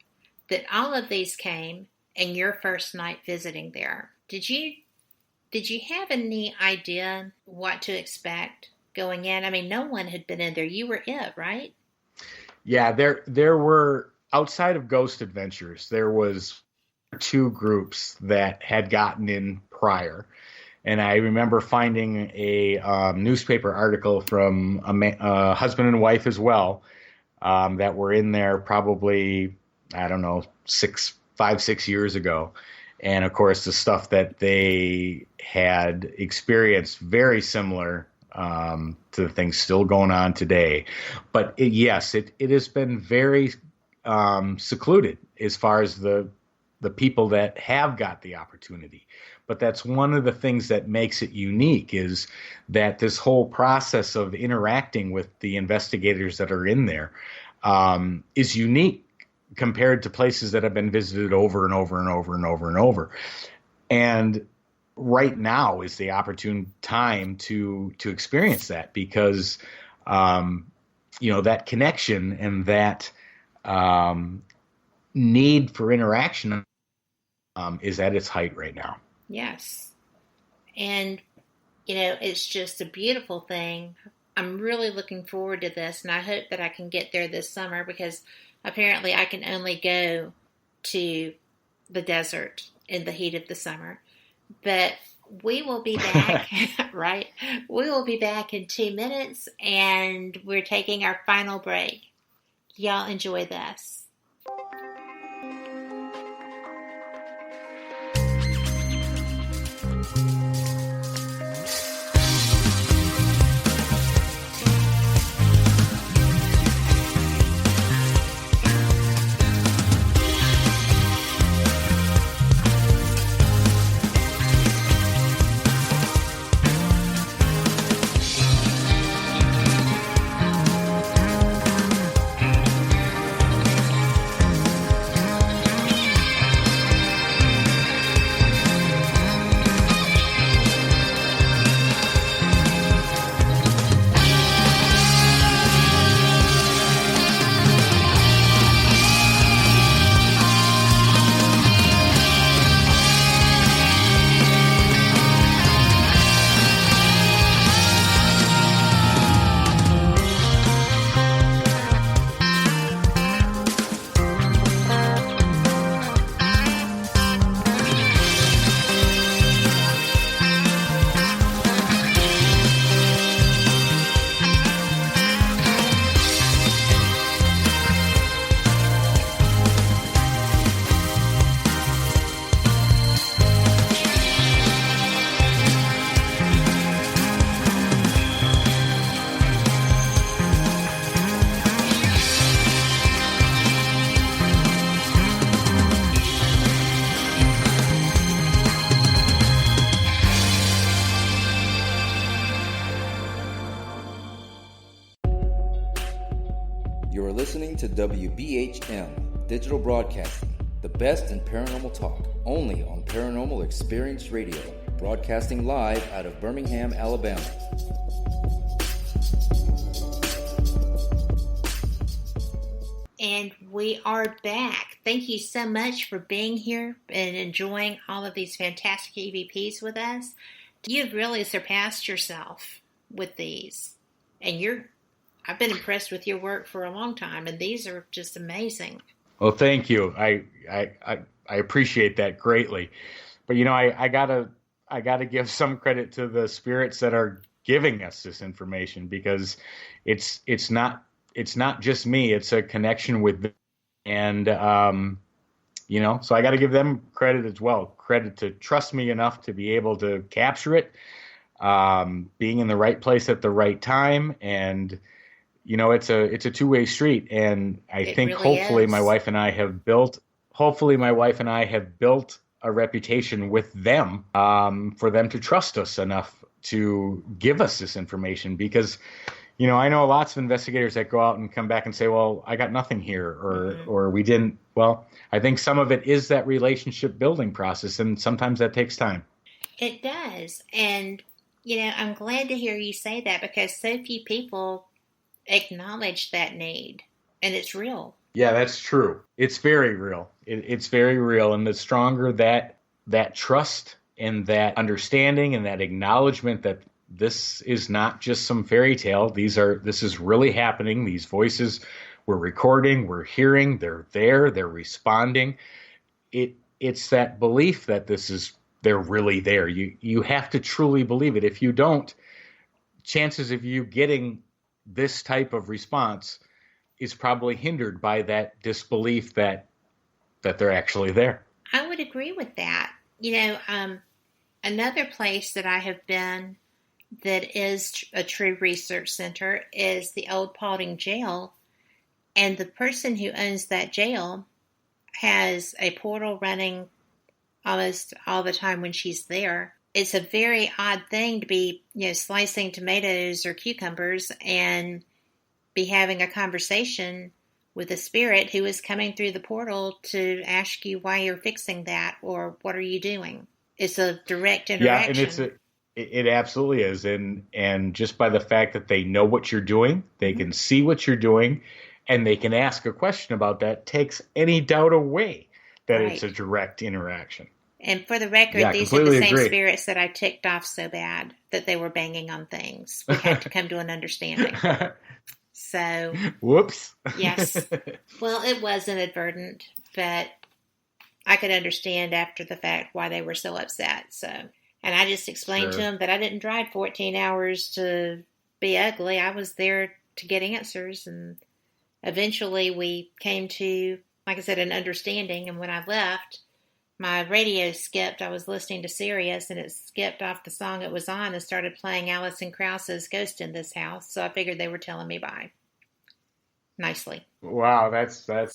that all of these came in your first night visiting there. Did you have any idea what to expect going in? I mean, no one had been in there. You were it, right? Yeah, there were, outside of Ghost Adventures, there was 2 groups that had gotten in prior. And I remember finding a newspaper article from a husband and wife as well that were in there probably, I don't know, 5-6 years ago. And of course, the stuff that they had experienced very similar to the things still going on today. But it has been very secluded as far as the people that have got the opportunity. But that's one of the things that makes it unique, is that this whole process of interacting with the investigators that are in there is unique compared to places that have been visited over and over and over and over and over. And right now is the opportune time to experience that, because that connection and that need for interaction is at its height right now. Yes. And, it's just a beautiful thing. I'm really looking forward to this, and I hope that I can get there this summer, because apparently I can only go to the desert in the heat of the summer. But we will be back, right? We will be back in 2 minutes, and we're taking our final break. Y'all enjoy this. to WBHM Digital Broadcasting, the best in paranormal talk, only on Paranormal Experience Radio, broadcasting live out of Birmingham, Alabama. And we are back. Thank you so much for being here and enjoying all of these fantastic EVPs with us. You've really surpassed yourself with these. And I've been impressed with your work for a long time, and these are just amazing. Well, thank you. I appreciate that greatly. But I gotta give some credit to the spirits that are giving us this information, because it's not just me. It's a connection with them. And so I got to give them credit as well. Credit to trust me enough to be able to capture it, being in the right place at the right time, and it's a two-way street. And I think really hopefully is. my wife and I have built a reputation with them, for them to trust us enough to give us this information, because I know lots of investigators that go out and come back and say, well, I got nothing here, or we didn't. Well, I think some of it is that relationship building process, and sometimes that takes time. It does. And, I'm glad to hear you say that, because so few people acknowledge that need, and it's real. Yeah, that's true. It's very real. It's very real. And the stronger that trust and that understanding and that acknowledgement that this is not just some fairy tale. This is really happening. These voices we're recording, we're hearing, they're there, they're responding. It's that belief that they're really there. You have to truly believe it. If you don't, chances of you getting this type of response is probably hindered by that disbelief that they're actually there. I would agree with that. Another place that I have been that is a true research center is the old Paulding Jail. And the person who owns that jail has a portal running almost all the time when she's there. It's a very odd thing to be, slicing tomatoes or cucumbers and be having a conversation with a spirit who is coming through the portal to ask you why you're fixing that or what are you doing. It's a direct interaction. Yeah, and it absolutely is. And just by the fact that they know what you're doing, they can see what you're doing, and they can ask a question about that, takes any doubt away that Right. It's a direct interaction. And for the record, Yeah, these are the completely same agree. spirits that I ticked off so bad that they were banging on things. We had to come to an understanding. So, Whoops. yes. Well, it was inadvertent, but I could understand after the fact why they were so upset. So, and I just explained to Sure. them that I didn't drive 14 hours to be ugly. I was there to get answers. And eventually we came to, like I said, an understanding. And when I left, my radio skipped. I was listening to Sirius, and it skipped off the song it was on and started playing Alison Krauss's Ghost in This House. So I figured they were telling me bye. Nicely. Wow, that's So,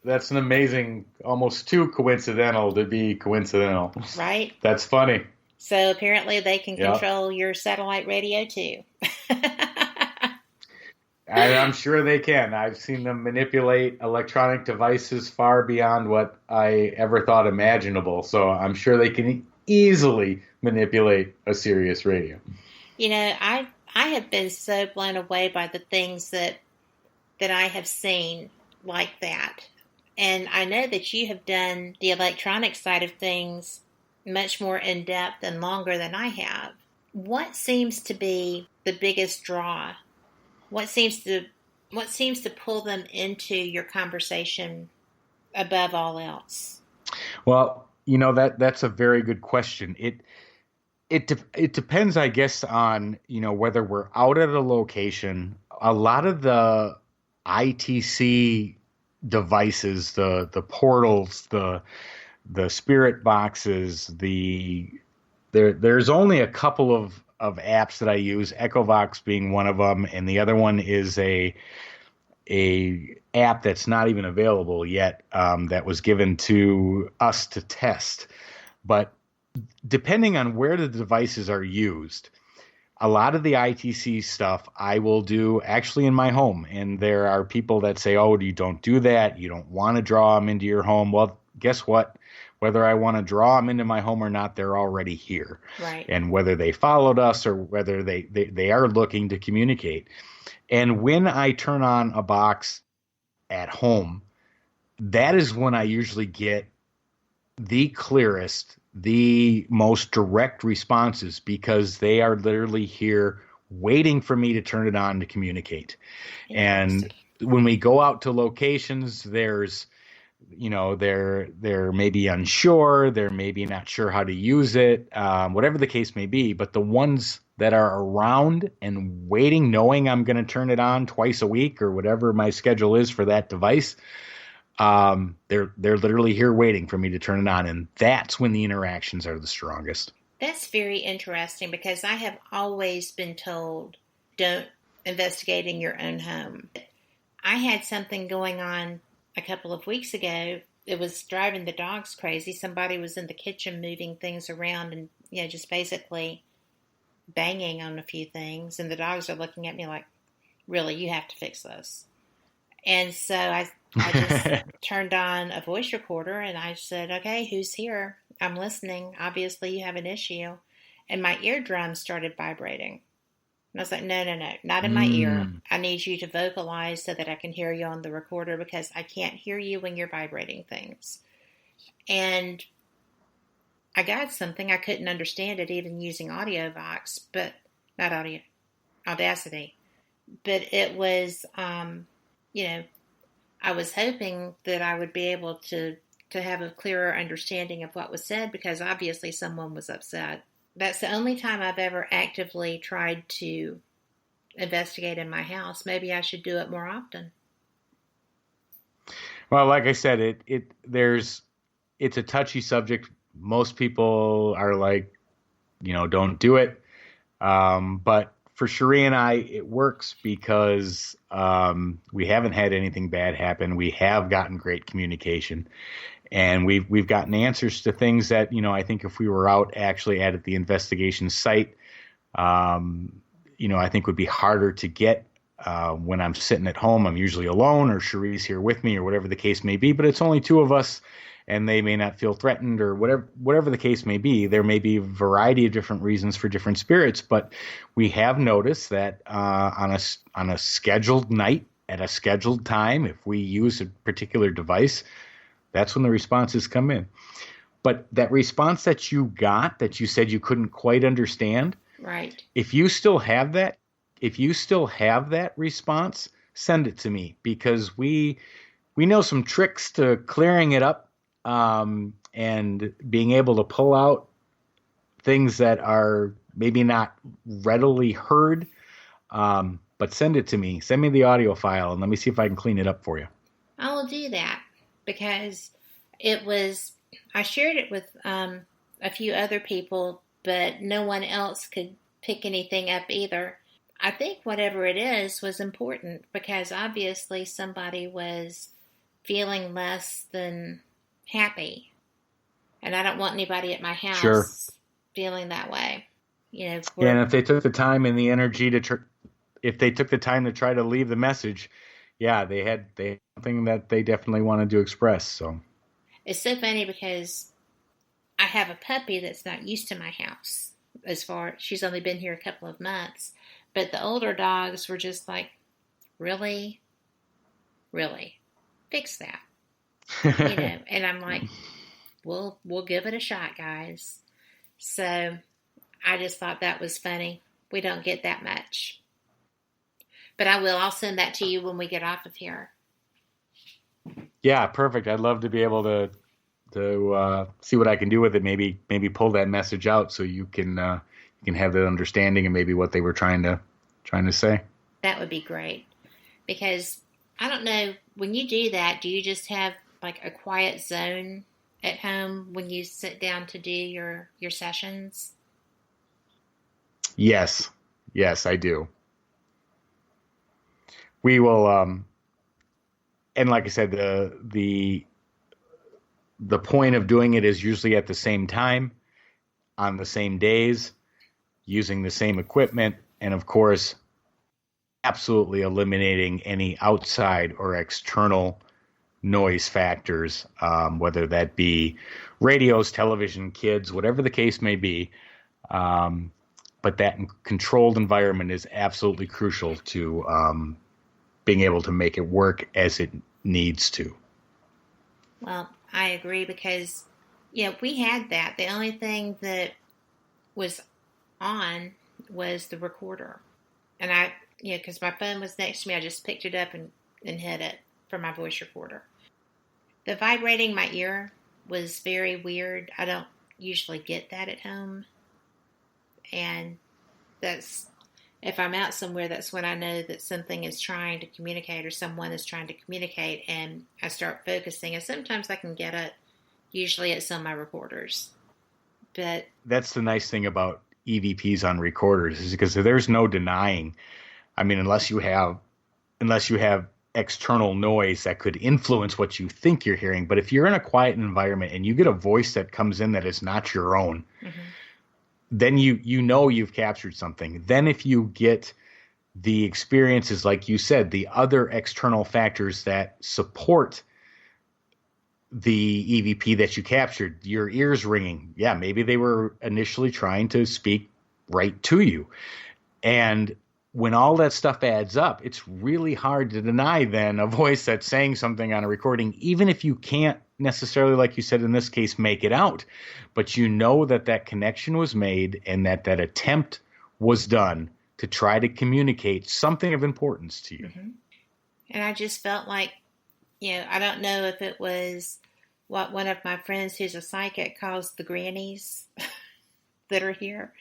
an amazing, almost too coincidental to be coincidental. right? That's funny. So apparently they can Yep. control your satellite radio too. And I'm sure they can. I've seen them manipulate electronic devices far beyond what I ever thought imaginable. So I'm sure they can easily manipulate a Sirius radio. I have been so blown away by the things that I have seen like that. And I know that you have done the electronic side of things much more in depth and longer than I have. What seems to be the biggest draw? What seems to pull them into your conversation above all else? Well, that's a very good question. It depends, I guess, on whether we're out at a location. A lot of the ITC devices, the portals, the spirit boxes, there's only a couple of apps that I use, Echovox being one of them, and the other one is a app that's not even available yet, that was given to us to test. But depending on where the devices are used, a lot of the ITC stuff I will do actually in my home. And there are people that say, oh, you don't do that. You don't want to draw them into your home. Well, guess what? Whether I want to draw them into my home or not, they're already here. Right. And whether they followed us or whether they are looking to communicate. And when I turn on a box at home, that is when I usually get the clearest, the most direct responses, because they are literally here waiting for me to turn it on to communicate. And when we go out to locations, there's, they're maybe unsure, they're maybe not sure how to use it, whatever the case may be. But the ones that are around and waiting, knowing I'm going to turn it on twice a week or whatever my schedule is for that device, they're literally here waiting for me to turn it on. And that's when the interactions are the strongest. That's very interesting, because I have always been told, don't investigate in your own home. I had something going on a couple of weeks ago. It was driving the dogs crazy. Somebody was in the kitchen moving things around and, just basically banging on a few things. And the dogs are looking at me like, really, you have to fix this. And so I just turned on a voice recorder and I said, okay, who's here? I'm listening. Obviously you have an issue. And my eardrum started vibrating. And I was like, no, not in my ear. I need you to vocalize so that I can hear you on the recorder, because I can't hear you when you're vibrating things. And I got something. I couldn't understand it even using AudioVox, but not Audacity. But it was, I was hoping that I would be able to have a clearer understanding of what was said, because obviously someone was upset. That's the only time I've ever actively tried to investigate in my house. Maybe I should do it more often. Well, like I said, it's a touchy subject. Most people are like, don't do it. But for Cherie and I, it works because we haven't had anything bad happen. We have gotten great communication. And we've gotten answers to things that, I think if we were out actually at the investigation site, I think would be harder to get when I'm sitting at home. I'm usually alone, or Cherie's here with me, or whatever the case may be. But it's only two of us, and they may not feel threatened, or whatever the case may be. There may be a variety of different reasons for different spirits, but we have noticed that on a scheduled night at a scheduled time, if we use a particular device, that's when the responses come in. But that response that you got, that you said you couldn't quite understand, right? If you still have that response, send it to me, because we know some tricks to clearing it up and being able to pull out things that are maybe not readily heard. But send it to me. Send me the audio file, and let me see if I can clean it up for you. I will do that, because I shared it with a few other people, but no one else could pick anything up either. I think whatever it is was important, because obviously somebody was feeling less than happy. And I don't want anybody at my house feeling that way. And if they took the time and the energy if they took the time to try to leave the message, they had something that they definitely wanted to express. So it's so funny, because I have a puppy that's not used to my house. She's only been here a couple of months, but the older dogs were just like, really, fix that, And I'm like, we'll give it a shot, guys. So I just thought that was funny. We don't get that much. But I'll send that to you when we get off of here. Yeah, perfect. I'd love to be able to see what I can do with it. Maybe pull that message out so you can have that understanding and maybe what they were trying to say. That would be great, because I don't know, when you do that, do you just have like a quiet zone at home when you sit down to do your sessions? Yes, I do. We will, and like I said, the point of doing it is usually at the same time, on the same days. using the same equipment, and of course, absolutely eliminating any outside or external noise factors, whether that be radios, television, kids, whatever the case may be. But that controlled environment is absolutely crucial to being able to make it work as it needs to. Well, I agree because, we had that. The only thing that was on was the recorder. And I, because my phone was next to me, I just picked it up and hid it for my voice recorder. The vibrating my ear was very weird. I don't usually get that at home. And that's, if I'm out somewhere, that's when I know that something is trying to communicate or someone is trying to communicate, and I start focusing. And sometimes I can get it. Usually it's on my recorders. But that's the nice thing about EVPs on recorders, is because there's no denying. I mean, unless you have external noise that could influence what you think you're hearing. But if you're in a quiet environment and you get a voice that comes in that is not your own, then you know you've captured something. Then if you get the experiences, like you said, the other external factors that support the EVP that you captured, your ears ringing. Yeah, maybe they were initially trying to speak right to you. And when all that stuff adds up, it's really hard to deny then a voice that's saying something on a recording, even if you can't necessarily, like you said in this case, make it out. But you know that connection was made and that attempt was done to try to communicate something of importance to you. And I just felt like, I don't know if it was what one of my friends who's a psychic calls the grannies that are here.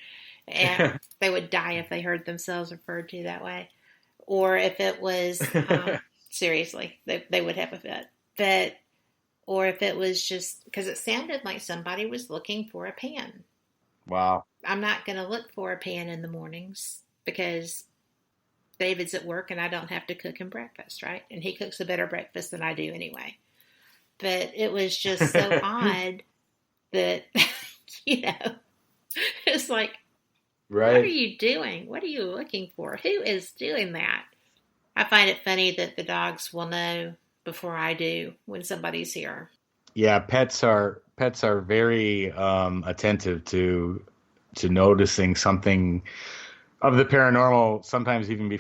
And they would die if they heard themselves referred to that way. Or if it was, seriously, they would have a fit. Or if it was just, because it sounded like somebody was looking for a pan. Wow. I'm not going to look for a pan in the mornings because David's at work and I don't have to cook him breakfast, right? And he cooks a better breakfast than I do anyway. But it was just so odd that, it's like, right. What are you doing? What are you looking for? Who is doing that? I find it funny that the dogs will know before I do when somebody's here. Yeah, pets are very attentive to noticing something of the paranormal, sometimes even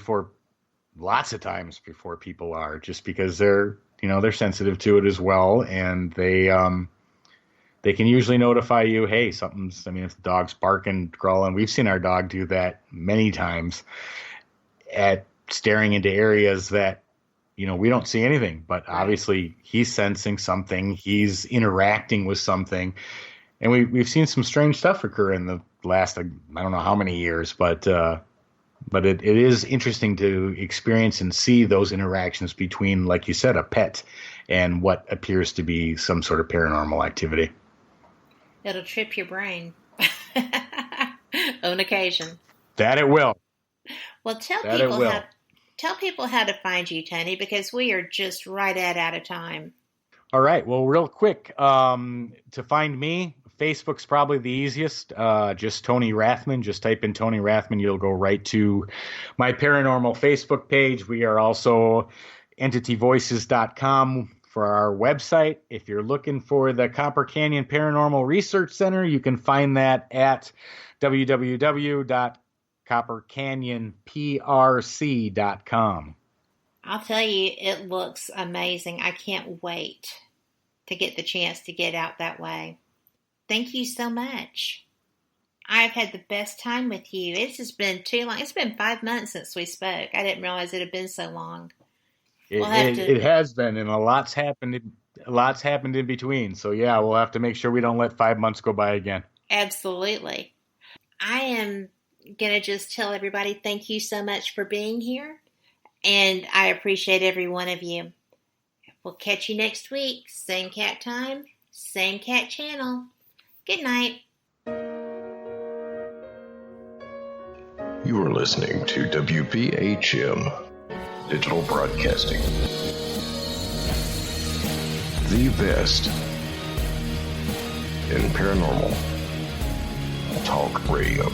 lots of times before people are, just because they're sensitive to it as well, and they can usually notify you, hey, if the dog's barking, growling. We've seen our dog do that many times at staring into areas that, we don't see anything, but obviously he's sensing something, he's interacting with something. And we've seen some strange stuff occur in the last, I don't know how many years, but it is interesting to experience and see those interactions between, like you said, a pet and what appears to be some sort of paranormal activity. It'll trip your brain on occasion. That it will. Well, tell people how to find you, Tony, because we are just right out of time. All right. Well, real quick, to find me, Facebook's probably the easiest. Just Tony Rathman. Just type in Tony Rathman. You'll go right to my paranormal Facebook page. We are also entityvoices.com for our website. If you're looking for the Copper Canyon Paranormal Research Center, you can find that at www.coppercanyonprc.com. I'll tell you, it looks amazing. I can't wait to get the chance to get out that way. Thank you so much. I've had the best time with you. It's just been too long. It's been 5 months since we spoke. I didn't realize it had been so long. It has been, and a lot's happened in between. So yeah, we'll have to make sure we don't let 5 months go by again. Absolutely. I am going to just tell everybody thank you so much for being here, and I appreciate every one of you. We'll catch you next week. Same cat time, same cat channel. Good night. You are listening to WBHM Digital Broadcasting. The best in paranormal talk radio.